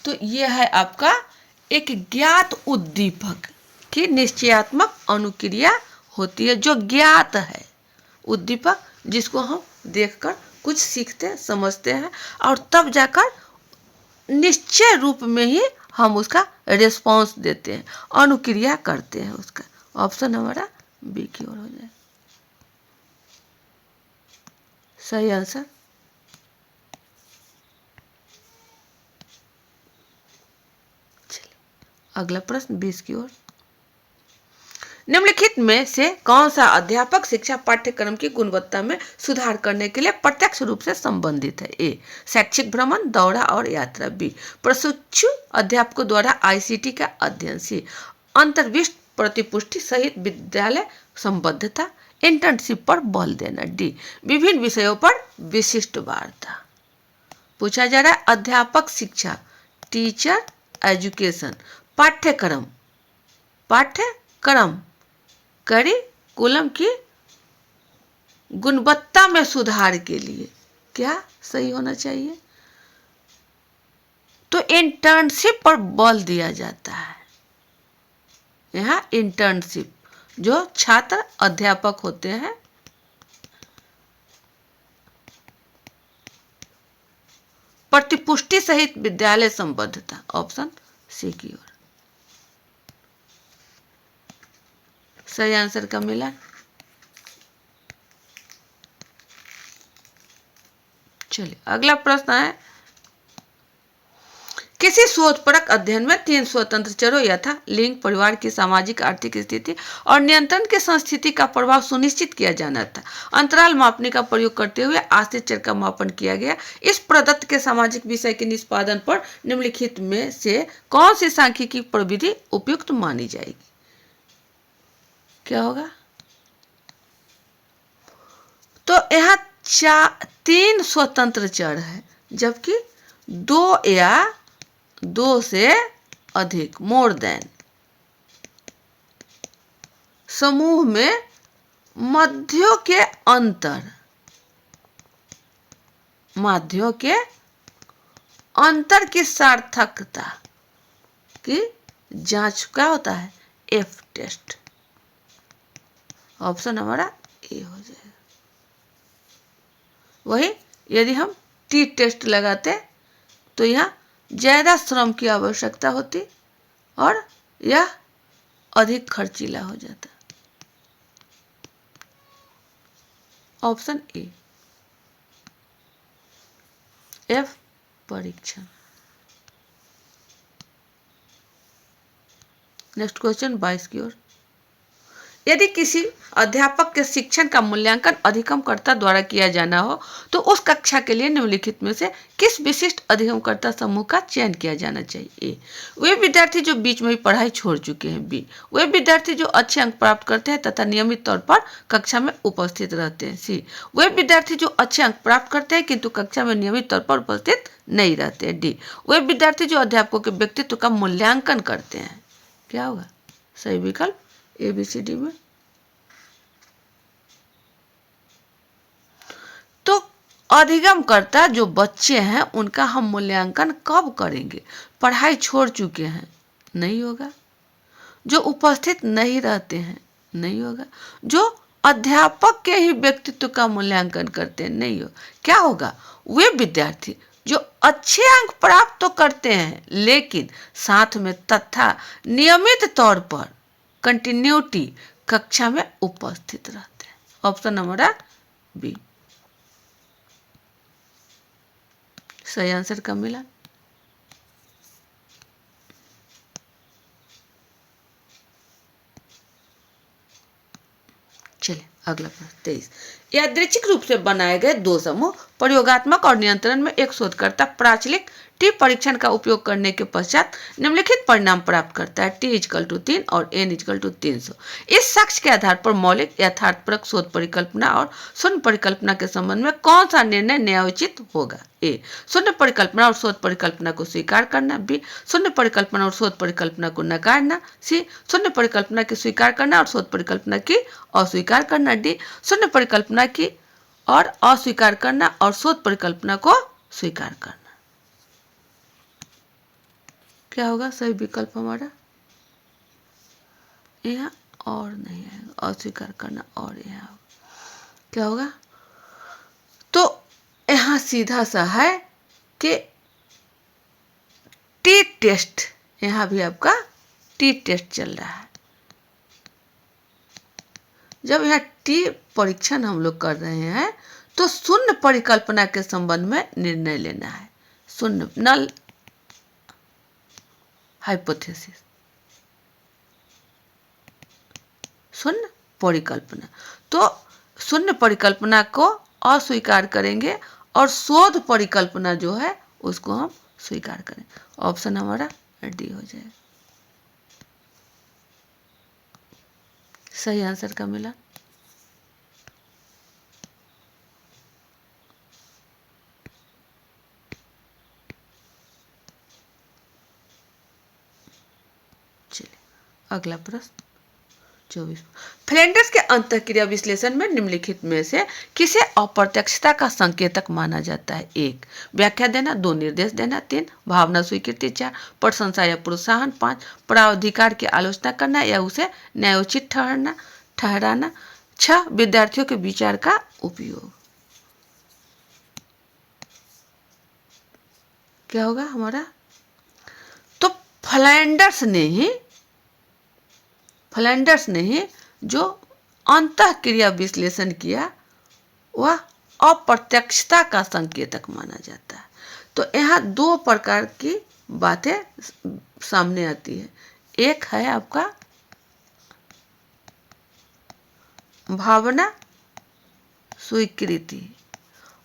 तो यह है आपका एक ज्ञात उद्दीपक की निश्चयात्मक अनुक्रिया होती है, जो ज्ञात है। उद्दीपक जिसको हम देखकर कुछ सीखते समझते हैं और तब जाकर निश्चय रूप में ही हम उसका रिस्पॉन्स देते हैं, अनुक्रिया करते हैं उसका। ऑप्शन हमारा बी की ओर हो जाए सही आंसर। चलिए अगला प्रश्न 20 की ओर। निम्नलिखित में से कौन सा अध्यापक शिक्षा पाठ्यक्रम की गुणवत्ता में सुधार करने के लिए प्रत्यक्ष रूप से संबंधित है? ए, शैक्षिक भ्रमण, दौरा और यात्रा। बी, प्रशिक्षु अध्यापकों द्वारा ICT का अध्ययन। सी, अंतर्विष्ट प्रतिपुष्टि सहित विद्यालय संबद्धता, इंटर्नशिप पर बल देना। डी, विभिन्न विषयों पर विशिष्ट वार्ता। पूछा जा रहा है अध्यापक शिक्षा, टीचर एजुकेशन, पाठ्यक्रम करिकुलम की गुणवत्ता में सुधार के लिए क्या सही होना चाहिए? तो इंटर्नशिप पर बल दिया जाता है। यहाँ इंटर्नशिप जो छात्र अध्यापक होते हैं, प्रतिपुष्टि सहित विद्यालय संबद्धता। ऑप्शन सी की ओर सही आंसर का मिला। चलिए अगला प्रश्न है कि किसी शोधपरक अध्ययन में 3 स्वतंत्र चरों यथा लिंग, परिवार की सामाजिक आर्थिक स्थिति और नियंत्रण की संस्थिति का प्रभाव सुनिश्चित किया जाना था। अंतराल मापने का प्रयोग करते हुए आश्रित चर का मापन किया गया। इस प्रदत्त के सामाजिक विषय के निष्पादन पर निम्नलिखित में से कौन सी सांख्यिकी प्रविधि उपयुक्त मानी जाएगी? क्या होगा? तो यहाँ 3 स्वतंत्र चर है, जबकि 2 या 2 से अधिक, मोर देन, समूह में माध्यों के अंतर की सार्थकता की जांच क्या होता है? F test. ऑप्शन हमारा ए हो जाएगा। वही यदि हम टी टेस्ट लगाते तो यहाँ ज्यादा श्रम की आवश्यकता होती और यह अधिक खर्चीला हो जाता। ऑप्शन ए, एफ परीक्षण। नेक्स्ट क्वेश्चन 22 की ओर। यदि किसी अध्यापक के शिक्षण का मूल्यांकन अधिगमकर्ता द्वारा किया जाना हो तो उस कक्षा के लिए निम्नलिखित में से किस विशिष्ट अधिगमकर्ता समूह का चयन किया जाना चाहिए? ए, वे विद्यार्थी जो बीच में ही पढ़ाई छोड़ चुके हैं। बी, वे विद्यार्थी जो अच्छे अंक प्राप्त करते हैं तथा नियमित तौर पर कक्षा में उपस्थित रहते हैं। सी, वे विद्यार्थी जो अच्छे अंक प्राप्त करते हैं किंतु कक्षा में नियमित तौर पर उपस्थित नहीं रहते हैं। डी, वे विद्यार्थी जो अध्यापकों के व्यक्तित्व का मूल्यांकन करते हैं। क्या होगा सही विकल्प? ABCD में। तो अधिगमकर्ता जो बच्चे हैं उनका हम मूल्यांकन कब करेंगे? पढ़ाई छोड़ चुके हैं, नहीं होगा। जो उपस्थित नहीं रहते हैं, नहीं होगा। जो अध्यापक के ही व्यक्तित्व का मूल्यांकन करते हैं, नहीं हो। क्या होगा? वे विद्यार्थी जो अच्छे अंक प्राप्त तो करते हैं लेकिन साथ में तथा नियमित तौर पर कंटिन्यूटी कक्षा में उपस्थित रहते हैं। ऑप्शन नंबर बी सही आंसर कब मिला? चलिए अगला प्रश्न 23। यादृच्छिक रूप से बनाए गए 2 समूह प्रयोगात्मक और नियंत्रण में एक शोधकर्ता प्राचलिक टी परीक्षण का उपयोग करने के पश्चात निम्नलिखित परिणाम प्राप्त करता है। T=3 और N=300। इस साक्ष्य के आधार पर मौलिक यथार्थपरक शोध परिकल्पना और शून्य परिकल्पना के संबंध में कौन सा निर्णय न्यायोचित होगा? ए, शून्य परिकल्पना और शोध परिकल्पना को स्वीकार करना। बी, शून्य परिकल्पना और शोध परिकल्पना को नकारना। सी, शून्य परिकल्पना की स्वीकार करना और शोध परिकल्पना की अस्वीकार करना। डी, शून्य परिकल्पना की और अस्वीकार करना और शोध परिकल्पना को स्वीकार करना। क्या होगा सही विकल्प हमारा? यहाँ और नहीं आएगा, अस्वीकार करना और यहाँ होगा। क्या होगा? तो यहाँ सीधा सा है कि टी टेस्ट, यहाँ भी आपका टी टेस्ट चल रहा है। जब यहाँ टी परीक्षण हम लोग कर रहे हैं तो शून्य परिकल्पना के संबंध में निर्णय लेना है। शून्य नल हाइपोथेसिस, शून्य परिकल्पना। तो शून्य परिकल्पना को अस्वीकार करेंगे और शोध परिकल्पना जो है उसको हम स्वीकार करें। ऑप्शन हमारा डी हो जाएगा। सही आंसर का मिला। चलिए अगला प्रश्न 24। फ्लैंडर्स के अंतःक्रिया विश्लेषण में निम्नलिखित में से किसे अप्रत्यक्षता का संकेतक माना जाता है? 1, व्याख्या देना। 2, निर्देश देना। 3, भावना स्वीकृति। 4, प्रशंसा या प्रोत्साहन। 5, प्राधिकार की आलोचना करना या उसे न्यायोचित ठहराना। 6, विद्यार्थियों के विचार का उपयोग। क्या होगा हमारा? तो फ्लैंडर्स ने ही जो अंतःक्रिया विश्लेषण किया वह अप्रत्यक्षता का संकेतक माना जाता है। तो यहाँ 2 प्रकार की बातें सामने आती है। एक है आपका भावना स्वीकृति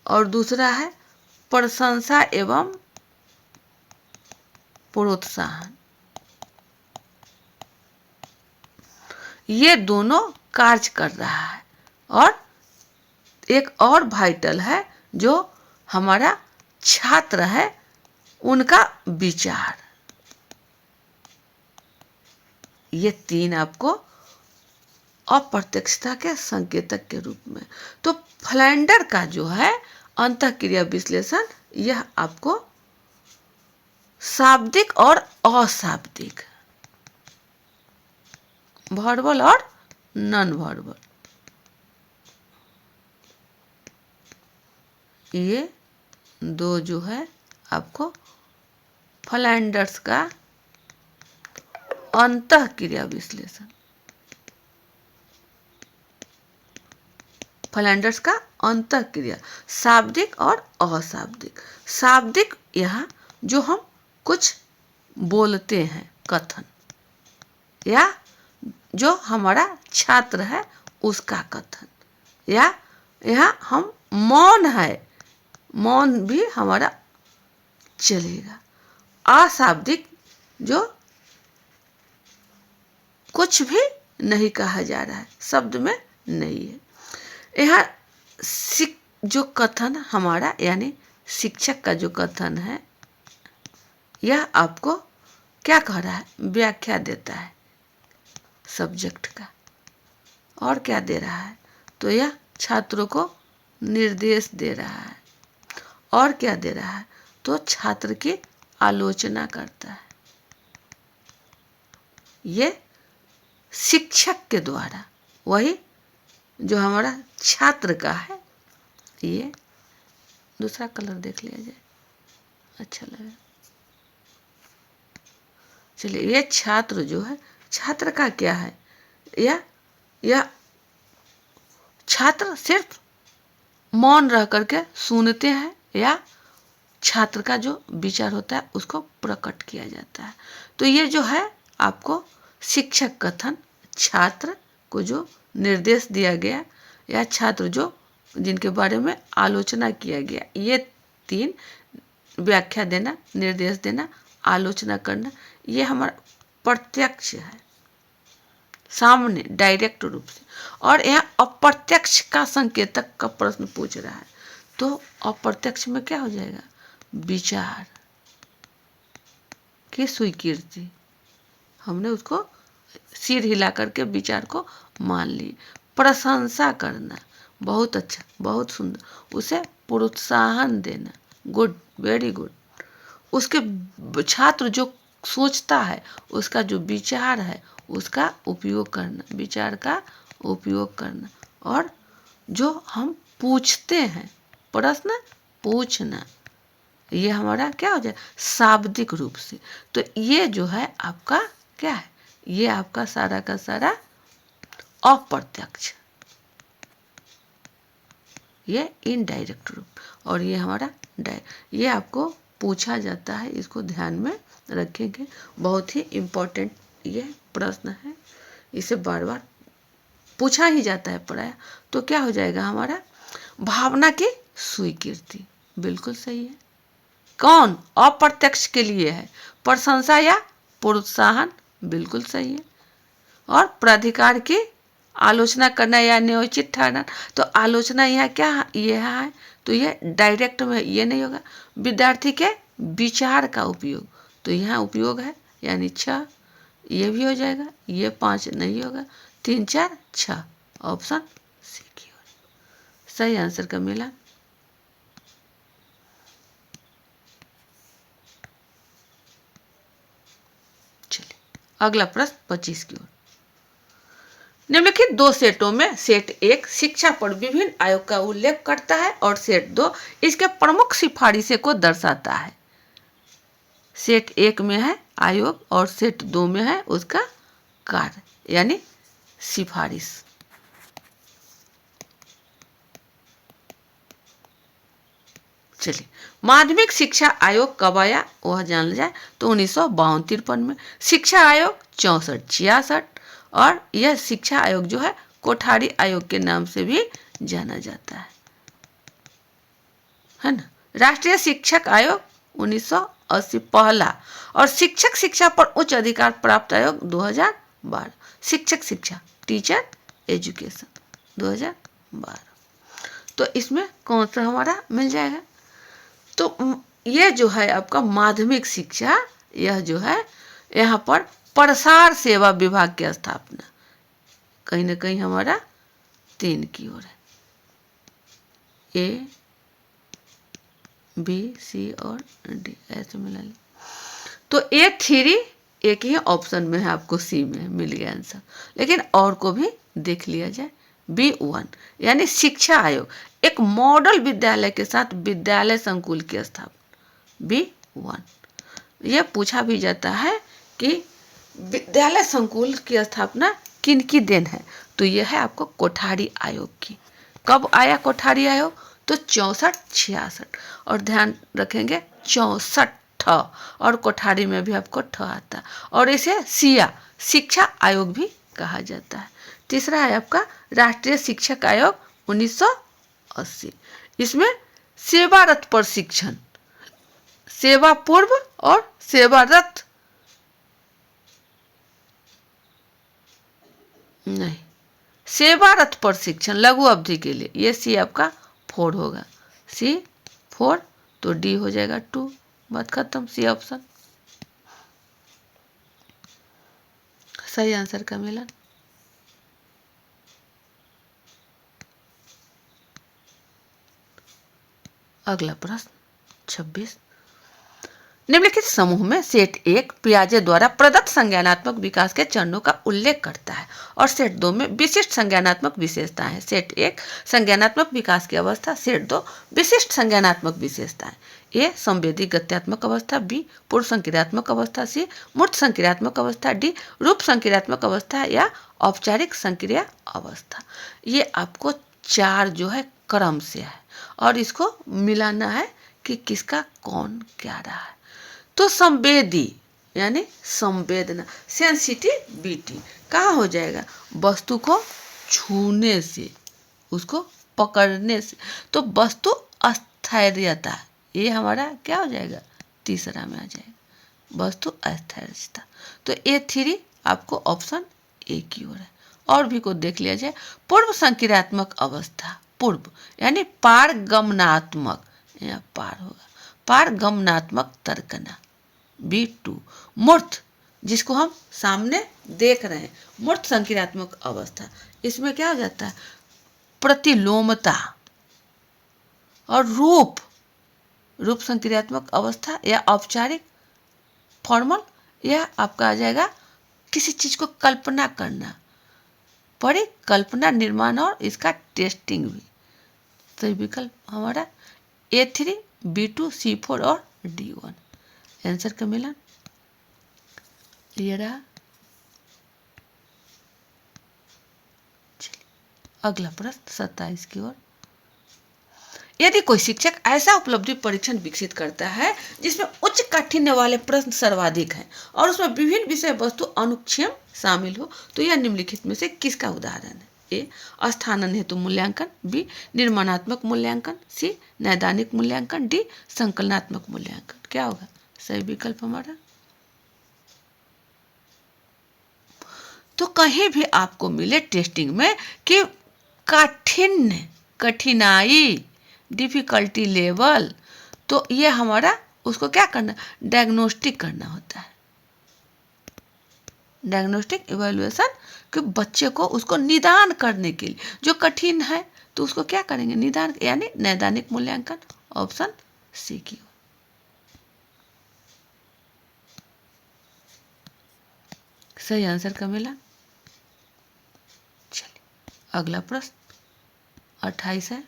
और दूसरा है प्रशंसा एवं प्रोत्साहन। ये दोनों कार्य कर रहा है। और एक और वाइटल है जो हमारा छात्र है, उनका विचार। ये तीन आपको अप्रत्यक्षता के संकेतक के रूप में। तो फ्लैंडर का जो है अंतःक्रिया विश्लेषण, यह आपको शाब्दिक और अशाब्दिक, वर्बल और नॉन वर्बल, ये दो जो है आपको फ्लैंडर्स का अंतःक्रिया विश्लेषण, फ्लैंडर्स का अंतःक्रिया, शाब्दिक और अशाब्दिक। शाब्दिक यहाँ जो हम कुछ बोलते हैं, कथन, या जो हमारा छात्र है उसका कथन, या यहाँ हम मौन है, मौन भी हमारा चलेगा। अशाब्दिक जो कुछ भी नहीं कहा जा रहा है, शब्द में नहीं है। यहाँ जो कथन हमारा यानी शिक्षक का जो कथन है, यह आपको क्या कह रहा है, व्याख्या देता है सब्जेक्ट का। और क्या दे रहा है, तो यह छात्रों को निर्देश दे रहा है। और क्या दे रहा है, तो छात्र की आलोचना करता है। ये शिक्षक के द्वारा, वही जो हमारा छात्र का है। ये दूसरा कलर देख लिया जाए, अच्छा लगे। चलिए, ये छात्र जो है, छात्र का क्या है, या छात्र सिर्फ मौन रह करके सुनते हैं, या छात्र का जो विचार होता है उसको प्रकट किया जाता है। तो ये जो है आपको शिक्षक कथन, छात्र को जो निर्देश दिया गया, या छात्र जो जिनके बारे में आलोचना किया गया, ये तीन, व्याख्या देना, निर्देश देना, आलोचना करना, ये हमारा प्रत्यक्ष है, सामने डायरेक्ट रूप से। और यहाँ अप्रत्यक्ष का संकेतक का प्रश्न पूछ रहा है, तो अप्रत्यक्ष में क्या हो जाएगा, विचार की स्वीकृति, हमने उसको सिर हिला करके विचार को मान ली। प्रशंसा करना, बहुत अच्छा, बहुत सुंदर, उसे प्रोत्साहन देना, गुड, वेरी गुड। उसके छात्र जो सोचता है, उसका जो विचार है उसका उपयोग करना, विचार का उपयोग करना। और जो हम पूछते हैं, प्रश्न पूछना, ये हमारा क्या हो जाए, शाब्दिक रूप से। तो ये जो है आपका क्या है, ये आपका सारा का सारा अप्रत्यक्ष, ये इनडायरेक्ट रूप, और ये हमारा ये आपको पूछा जाता है, इसको ध्यान में रखेंगे। बहुत ही इम्पोर्टेंट ये प्रश्न है, इसे बार बार पूछा ही जाता है प्राय। तो क्या हो जाएगा हमारा, भावना की स्वीकृति, बिल्कुल सही है। कौन, अप्रत्यक्ष के लिए है, प्रशंसा या प्रोत्साहन, बिल्कुल सही है। और प्राधिकार की आलोचना करना या न्यायोचित ठहराना, तो आलोचना यहाँ क्या यह है, तो ये डायरेक्ट में ये नहीं होगा। विद्यार्थी के विचार का उपयोग, तो यहाँ उपयोग है, यानी 6, ये भी हो जाएगा। ये 5 नहीं होगा, 3, 4, 6, ऑप्शन सी की ओर सही आंसर का मिला। चलिए अगला प्रश्न 25 की ओर। निम्नलिखित दो सेटों में सेट 1 शिक्षा पर विभिन्न आयोग का उल्लेख करता है और सेट 2 इसके प्रमुख सिफारिशें को दर्शाता है। सेट 1 में है आयोग और सेट 2 में है उसका कार्य, यानी सिफारिश। चलिए, माध्यमिक शिक्षा आयोग कब आया वह जान जाए तो 1952-53 में। शिक्षा आयोग 64-66, और यह शिक्षा आयोग जो है कोठारी आयोग के नाम से भी जाना जाता है ना। राष्ट्रीय शिक्षक आयोग 1980 पहला, और शिक्षक शिक्षा पर उच्च अधिकार प्राप्त आयोग 2012। शिक्षक शिक्षा, टीचर एजुकेशन 2012। तो इसमें कौन सा हमारा मिल जाएगा? तो ये जो है आपका माध्यमिक शिक्षा, यह जो है यहाँ पर प्रसार सेवा विभाग की स्थापना कहीं ना कहीं हमारा 3 की ओर है। ए, बी, सी और डी ऐसे मिला ले। तो A3 एक ही ऑप्शन में है, आपको सी में मिल गया आंसर, लेकिन और को भी देख लिया जाए। B1 यानी शिक्षा आयोग, एक मॉडल विद्यालय के साथ विद्यालय संकुल की स्थापना। B1 यह पूछा भी जाता है कि विद्यालय संकुल की स्थापना किन की देन है, तो यह है आपको कोठारी आयोग की। कब आया कोठारी आयोग? तो 64-66, और ध्यान रखेंगे 64, और कोठारी में भी आपको ठ आता, और इसे सिया शिक्षा आयोग भी कहा जाता है। तीसरा है आपका राष्ट्रीय शिक्षक आयोग 1980। इसमें सेवारत प्रशिक्षण, सेवा पूर्व और सेवारत नहीं, सेवारत प्रशिक्षण लघु अवधि के लिए, ये सी आपका 4 होगा। C4, तो डी हो जाएगा 2। बात खत्म, सी ऑप्शन सही आंसर का मिलन। अगला प्रश्न 26, निम्नलिखित समूह में सेट 1 पियाजे द्वारा प्रदत्त संज्ञानात्मक विकास के चरणों का उल्लेख करता है, और सेट 2 में विशिष्ट संज्ञानात्मक विशेषताएं हैं। सेट 1 संज्ञानात्मक विकास की अवस्था, सेट 2 विशिष्ट संज्ञानात्मक विशेषताएं। ए संवेदी गत्यात्मक अवस्था, बी पूर्व संक्रियात्मक अवस्था, सी मूर्त संक्रियात्मक अवस्था, डी रूप संक्रियात्मक अवस्था या औपचारिक संक्रिया अवस्था। ये आपको 4 जो है क्रम से है, और इसको मिलाना है कि किसका कौन क्या रहा है। तो संवेदी यानी संवेदना, सेंसिटिविटी कहाँ हो जाएगा? वस्तु को छूने से, उसको पकड़ने से। तो वस्तु अस्थैर्यता, ये हमारा क्या हो जाएगा? तीसरा में आ जाएगा, वस्तु अस्थैर्यता। तो A3 आपको ऑप्शन ए की ओर है। और भी को देख लिया जाए, पूर्व संक्रियात्मक अवस्था, पूर्व यानी पारगमनात्मक, यहाँ पार होगा, पारगमनात्मक तर्कना। B2 मूर्त, जिसको हम सामने देख रहे हैं, मूर्त संक्रियात्मक अवस्था, इसमें क्या हो जाता है? प्रतिलोमता। और रूप, रूप संक्रियात्मक अवस्था या औपचारिक फॉर्मल, यह आपका आ जाएगा किसी चीज को कल्पना करना, परिकल्पना, निर्माण और इसका टेस्टिंग भी। तो विकल्प हमारा A3, B2, C4 और D1 आंसर का मिलन ये रहा। अगला प्रश्न 27 की ओर, यदि कोई शिक्षक ऐसा उपलब्धि परीक्षण विकसित करता है जिसमें उच्च काठिन्य वाले प्रश्न सर्वाधिक हैं और उसमें विभिन्न विषय वस्तु अनुक्षेम शामिल हो, तो यह निम्नलिखित में से किसका उदाहरण है? ए स्थानन हेतु मूल्यांकन, बी निर्माणात्मक मूल्यांकन, सी नैदानिक मूल्यांकन, डी संकलनात्मक मूल्यांकन। क्या होगा सही विकल्प हमारा? तो कहीं भी आपको मिले टेस्टिंग में कि काठिन्य, कठिनाई, डिफिकल्टी लेवल, तो ये हमारा उसको क्या करना, डायग्नोस्टिक करना होता है, डायग्नोस्टिक इवैल्यूएशन, कि बच्चे को उसको निदान करने के लिए जो कठिन है तो उसको क्या करेंगे, निदान, यानी नैदानिक मूल्यांकन। ऑप्शन सी की सही आंसर का मिला। चलिए अगला प्रश्न 28 है,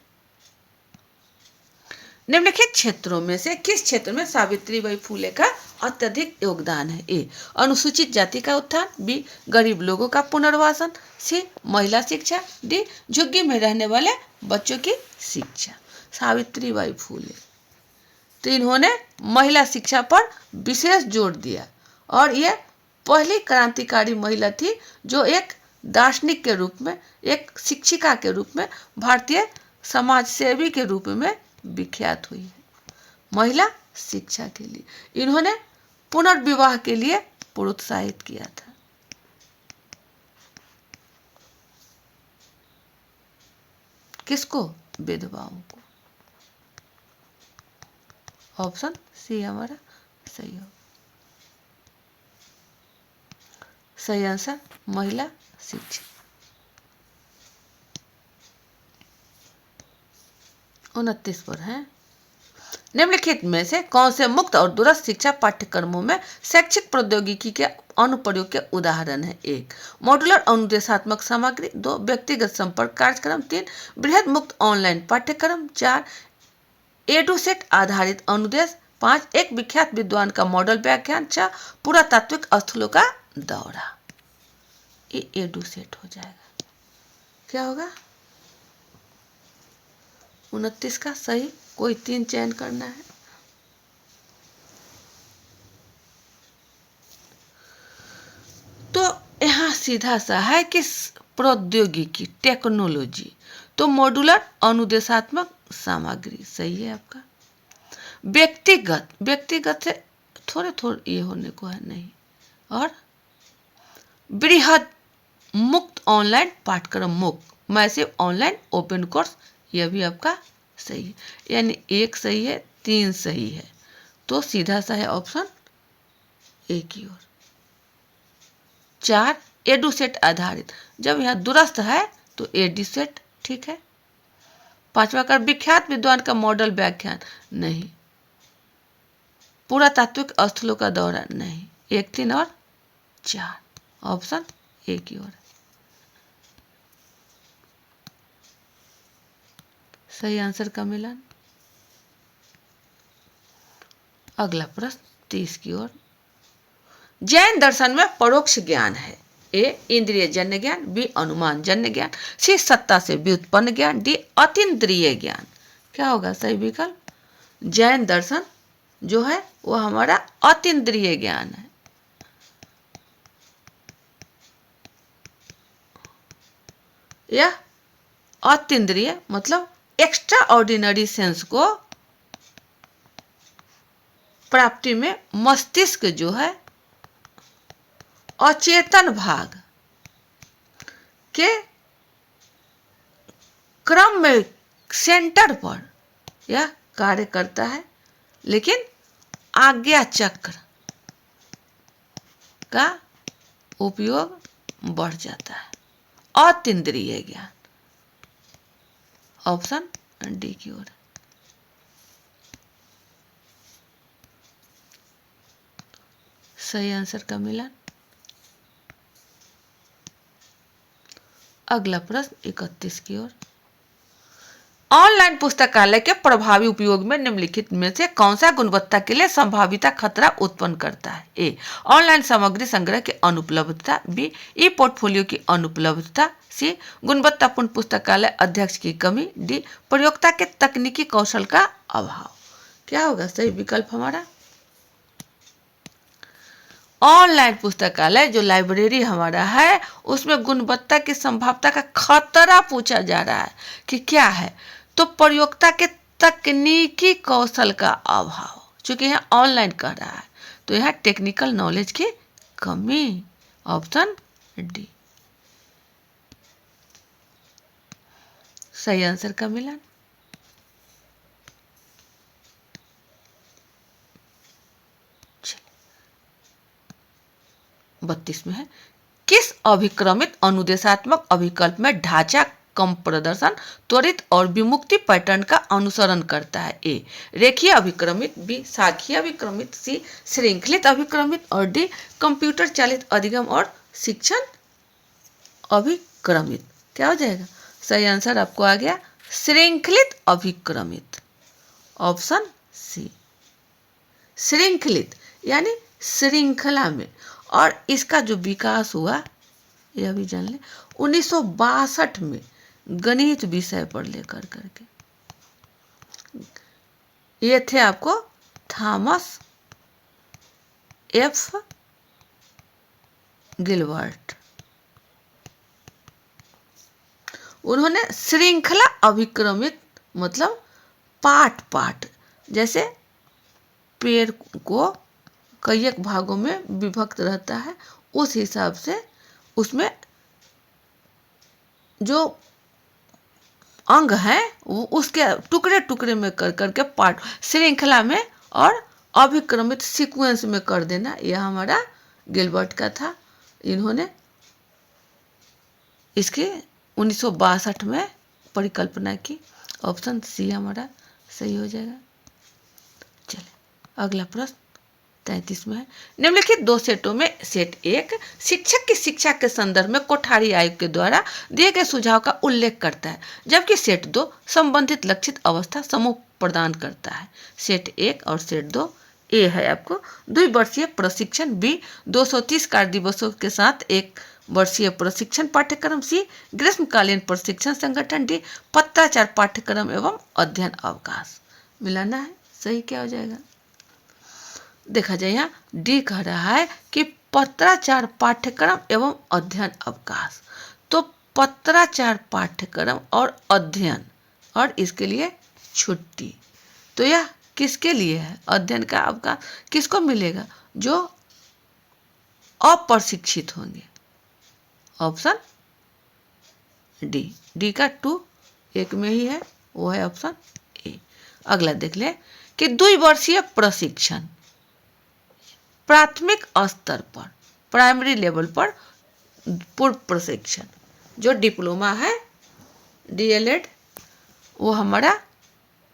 निम्नलिखित क्षेत्रों में से किस क्षेत्र में सावित्रीबाई फुले का अत्यधिक योगदान है? ए अनुसूचित जाति का उत्थान, बी गरीब लोगों का पुनर्वासन, सी महिला शिक्षा, डी झुग्गी में रहने वाले बच्चों की शिक्षा। सावित्रीबाई फुले तो इन्होंने महिला शिक्षा पर विशेष जोर दिया और ये पहली क्रांतिकारी महिला थी जो एक दार्शनिक के रूप में, एक शिक्षिका के रूप में, भारतीय समाज सेवी के रूप में विख्यात हुई है। महिला शिक्षा के लिए इन्होंने पुनर्विवाह के लिए प्रोत्साहित किया था। किसको? विधवाओं को। ऑप्शन सी हमारा सही हो। सही आंसर महिला शिक्षा। 29 पर है, निम्नलिखित में से कौन से मुक्त और दूरस्थ शिक्षा पाठ्यक्रमों में शैक्षिक प्रौद्योगिकी के अनुप्रयोग के उदाहरण है? 1 मॉड्यूलर अनुदेशात्मक सामग्री, 2 व्यक्तिगत संपर्क कार्यक्रम, 3 बृहद मुक्त ऑनलाइन पाठ्यक्रम, 4 एडुसेट आधारित अनुदेश, 5 एक विख्यात विद्वान का मॉडल व्याख्यान, 6 पुरातात्विक स्थलों का दौरा। ये एडुसेट हो जाएगा। क्या होगा? 29 का सही कोई 3 चयन करना है। तो यहाँ सीधा सा है कि प्रौद्योगिकी, टेक्नोलॉजी, तो मॉड्यूलर अनुदेशात्मक सामग्री सही है आपका। व्यक्तिगत से थोड़े ये होने को है नहीं। और बृहद मुक्त ऑनलाइन पाठ्यक्रम, मुक्त मैसिव ऑनलाइन ओपन कोर्स, यह भी आपका सही है। यानी 1 सही है, 3 सही है, तो सीधा सा है ऑप्शन ए की ओर। 4 एडुसेट आधारित, जब यहाँ दूरस्थ है तो एडुसेट ठीक है। 5वां का विख्यात विद्वान का मॉडल व्याख्यान नहीं। पुरातात्विक स्थलों का दौरा नहीं। 1, 3 और 4 ऑप्शन ए की ओर। सही आंसर का मिलान। अगला प्रश्न 30 की ओर। जैन दर्शन में परोक्ष ज्ञान है। ए इंद्रिय जन्य ज्ञान, बी अनुमान जन्य ज्ञान, सी सत्ता से व्युत्पन्न ज्ञान, डी अतीन्द्रिय ज्ञान। क्या होगा सही विकल्प? जैन दर्शन जो है वो हमारा अतीन्द्रिय ज्ञान है। यह अतीन्द्रिय मतलब एक्स्ट्रा ऑर्डिनरी सेंस को प्राप्ति में मस्तिष्क जो है अचेतन भाग के क्रम में सेंटर पर यह कार्य करता है, लेकिन आज्ञा चक्र का उपयोग बढ़ जाता है। अतीन्द्रिय ज्ञान ऑप्शन डी की ओर। सही आंसर का मिलान। अगला प्रश्न 31 की ओर। ऑनलाइन पुस्तकालय के प्रभावी उपयोग में निम्नलिखित में से कौन सा गुणवत्ता के लिए संभाविता खतरा उत्पन्न करता है? ए ऑनलाइन सामग्री संग्रह की अनुपलब्धता, बी ई पोर्टफोलियो की अनुपलब्धता, सी गुणवत्तापूर्ण पुस्तकालय अध्यक्ष की कमी, डी प्रयोक्ता के तकनीकी कौशल का अभाव। क्या होगा सही विकल्प हमारा? ऑनलाइन पुस्तकालय जो लाइब्रेरी हमारा है उसमें गुणवत्ता की संभावना का खतरा पूछा जा रहा है कि क्या है, तो प्रयोक्ता के तकनीकी कौशल का अभाव। चूंकि यहाँ ऑनलाइन कर रहा है तो यहाँ टेक्निकल नॉलेज की कमी। ऑप्शन डी सही आंसर का मिलान। चलिए 32 में है, किस अभिक्रमित अनुदेशात्मक अभिकल्प में ढांचा कम प्रदर्शन, त्वरित और विमुक्ति पैटर्न का अनुसरण करता है? ए रेखीय अभिक्रमित, बी शाखीय अभिक्रमित, सी श्रृंखलित अभिक्रमित और डी कंप्यूटर चालित अधिगम और शिक्षण अभिक्रमित। क्या हो जाएगा सही आंसर? आपको आ गया श्रृंखलित अभिक्रमित। ऑप्शन सी श्रृंखलित यानी श्रृंखला में। और इसका जो विकास हुआ यह भी जान ले 1962 में गणित विषय पर लेकर करके। ये थे आपको थॉमस एफ गिलबर्ट। उन्होंने श्रृंखला अभिक्रमित मतलब पार्ट पार्ट, जैसे पेड़ को कई एक भागों में विभक्त रहता है, उस हिसाब से उसमें जो अंग है वो उसके टुकड़े टुकड़े में कर करके पार्ट श्रृंखला में और अभिक्रमित सीक्वेंस में कर देना, यह हमारा गिलबर्ट का था। इन्होंने इसकी 1962 में परिकल्पना की। ऑप्शन सी हमारा सही हो जाएगा। चलिए अगला प्रश्न 33 में है, निम्नलिखित दो सेटों में सेट एक शिक्षक की शिक्षा के संदर्भ में कोठारी आयोग के द्वारा दिए गए सुझाव का उल्लेख करता है, जबकि सेट दो संबंधित लक्षित अवस्था समूह प्रदान करता है। सेट एक और सेट दो, ए है आपको द्विवर्षीय प्रशिक्षण, बी 230 कार्य दिवसों के साथ एक वर्षीय प्रशिक्षण पाठ्यक्रम, सी ग्रीष्मकालीन प्रशिक्षण संगठन, डी पत्राचार पाठ्यक्रम एवं अध्ययन अवकाश। मिलाना है, सही क्या हो जाएगा? देखा जाए यहाँ डी कह रहा है कि पत्राचार पाठ्यक्रम एवं अध्ययन अवकाश। तो पत्राचार पाठ्यक्रम और अध्ययन और इसके लिए छुट्टी, तो यह किसके लिए है? अध्ययन का अवकाश किसको मिलेगा? जो अप्रशिक्षित होंगे। ऑप्शन डी, डी का 2 एक में ही है, वो है ऑप्शन ए। अगला देख ले कि द्विवर्षीय प्रशिक्षण प्राथमिक स्तर पर, प्राइमरी लेवल पर पूर्व प्रशिक्षण, जो डिप्लोमा है डीएलएड, वो हमारा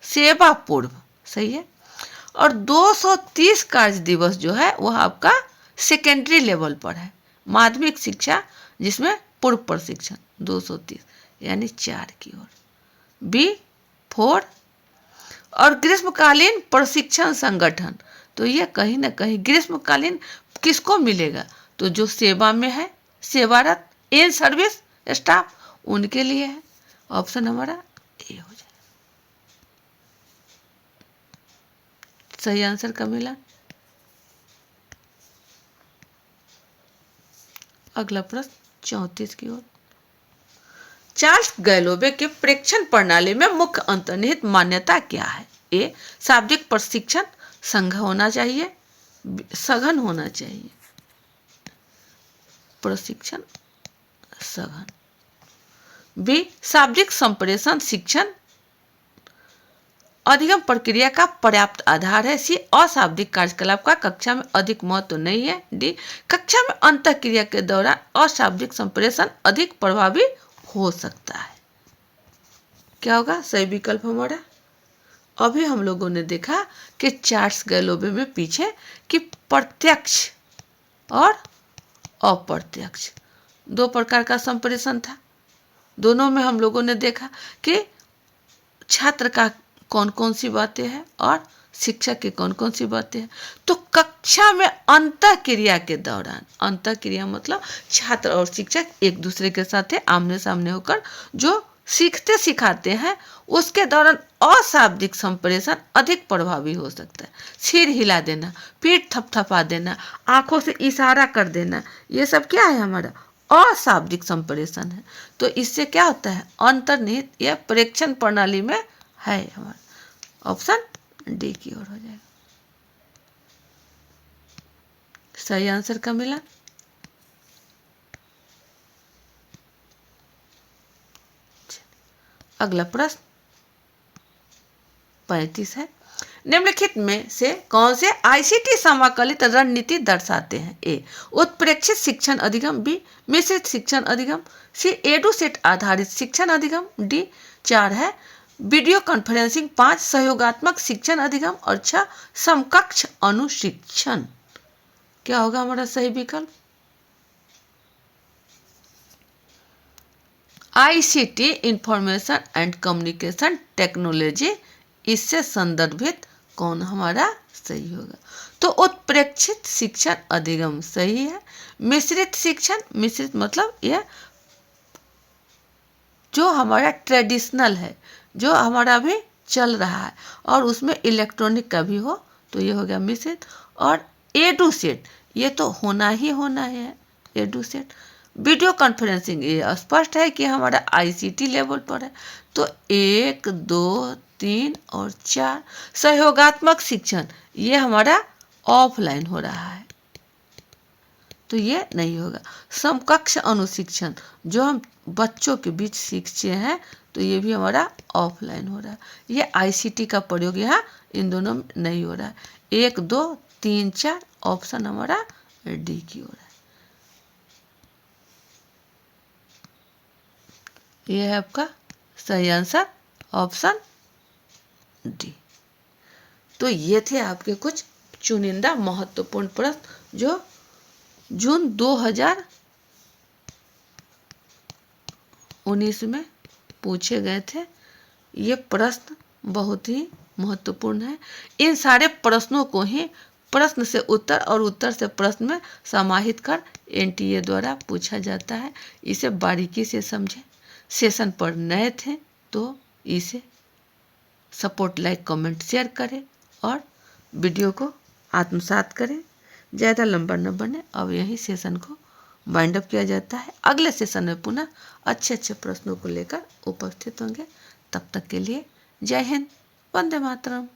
सेवा पूर्व, सही है। और 230 कार्य दिवस जो है वह आपका सेकेंडरी लेवल पर है, माध्यमिक शिक्षा जिसमें पूर्व प्रशिक्षण 230 यानी 4 की ओर, बी 4। और ग्रीष्मकालीन प्रशिक्षण संगठन, तो ये कहीं ना कहीं ग्रीष्मकालीन किसको मिलेगा? तो जो सेवा में है, सेवारत इन सर्विस स्टाफ, उनके लिए है। ऑप्शन हमारा ए हो जाए, सही आंसर का मिला। अगला प्रश्न 34 की ओर, चार्ल्स गैलोवे के प्रेक्षण प्रणाली में मुख्य अंतर्निहित मान्यता क्या है? ए शाब्दिक प्रशिक्षण संघ होना चाहिए, सघन होना चाहिए, प्रशिक्षण सघन, बी शाब्दिक संप्रेषण शिक्षण अधिगम प्रक्रिया का पर्याप्त आधार है, सी अशाब्दिक कार्यकलाप का कक्षा में अधिक महत्व नहीं है, डी कक्षा में अंतःक्रिया के दौरान अशाब्दिक संप्रेषण अधिक प्रभावी हो सकता है। क्या होगा सही विकल्प हमारा? अभी हम लोगों ने देखा कि चार्ल्स गैलोवे में पीछे कि प्रत्यक्ष और अप्रत्यक्ष दो प्रकार का संप्रेषण था। दोनों में हम लोगों ने देखा कि छात्र का कौन कौन सी बातें हैं और शिक्षक की कौन कौन सी बातें हैं। तो कक्षा में अंतःक्रिया के दौरान, अंतःक्रिया मतलब छात्र और शिक्षक एक दूसरे के साथ आमने सामने होकर जो सीखते सिखाते हैं, उसके दौरान अशाब्दिक संप्रेषण अधिक प्रभावी हो सकता है। सिर हिला देना, पीठ थपथपा देना, आंखों से इशारा कर देना, ये सब क्या है? हमारा अशाब्दिक संप्रेषण है। तो इससे क्या होता है? अंतर्निहित यह प्रेक्षण प्रणाली में है हमारा। ऑप्शन डी की ओर हो जाएगा, सही आंसर का मिला। अगला प्रश्न 35 है, निम्नलिखित में से कौन से आईसीटी समाकलित रणनीति दर्शाते हैं? ए उत्प्रेक्षित शिक्षण अधिगम, बी मिश्रित शिक्षण अधिगम, सी एडुसेट आधारित शिक्षण अधिगम, डी 4 है वीडियो कॉन्फ्रेंसिंग, 5 सहयोगात्मक शिक्षण अधिगम और 6 समकक्ष अनुशिक्षण। क्या होगा हमारा सही विकल्प? ICT information and communication technology, इससे संदर्भित कौन हमारा सही होगा? तो उत्प्रेक्षित शिक्षण अधिगम सही है। मिश्रित शिक्षण, मिश्रित मतलब यह जो हमारा ट्रेडिशनल है, जो हमारा भी चल रहा है और उसमें इलेक्ट्रॉनिक का भी हो, तो ये हो गया मिश्रित। और एडू सेट, ये तो होना ही होना है। एडू सेट वीडियो कॉन्फ्रेंसिंग, ये स्पष्ट है कि हमारा आईसीटी लेवल पर है। तो 1 2 3 और 4। सहयोगात्मक शिक्षण, ये हमारा ऑफलाइन हो रहा है, तो ये नहीं होगा। समकक्ष अनुशिक्षण, जो हम बच्चों के बीच सीखते हैं, तो ये भी हमारा ऑफलाइन हो रहा है। ये आईसीटी का प्रयोग यहाँ इन दोनों में नहीं हो रहा है। 1 2 3 4 ऑप्शन हमारा डी की हो रहा है। ये है आपका सही आंसर ऑप्शन डी। तो ये थे आपके कुछ चुनिंदा महत्वपूर्ण प्रश्न जो जून 2019 में पूछे गए थे। ये प्रश्न बहुत ही महत्वपूर्ण है। इन सारे प्रश्नों को ही प्रश्न से उत्तर और उत्तर से प्रश्न में समाहित कर एनटीए द्वारा पूछा जाता है। इसे बारीकी से समझें। सेशन पर नए थे तो इसे सपोर्ट, लाइक, कमेंट, शेयर करें और वीडियो को आत्मसात करें। ज़्यादा लंबा न बने। अब यही सेशन को वाइंड अप किया जाता है। अगले सेशन में पुनः अच्छे प्रश्नों को लेकर उपस्थित होंगे। तब तक के लिए जय हिंद, वंदे मातरम।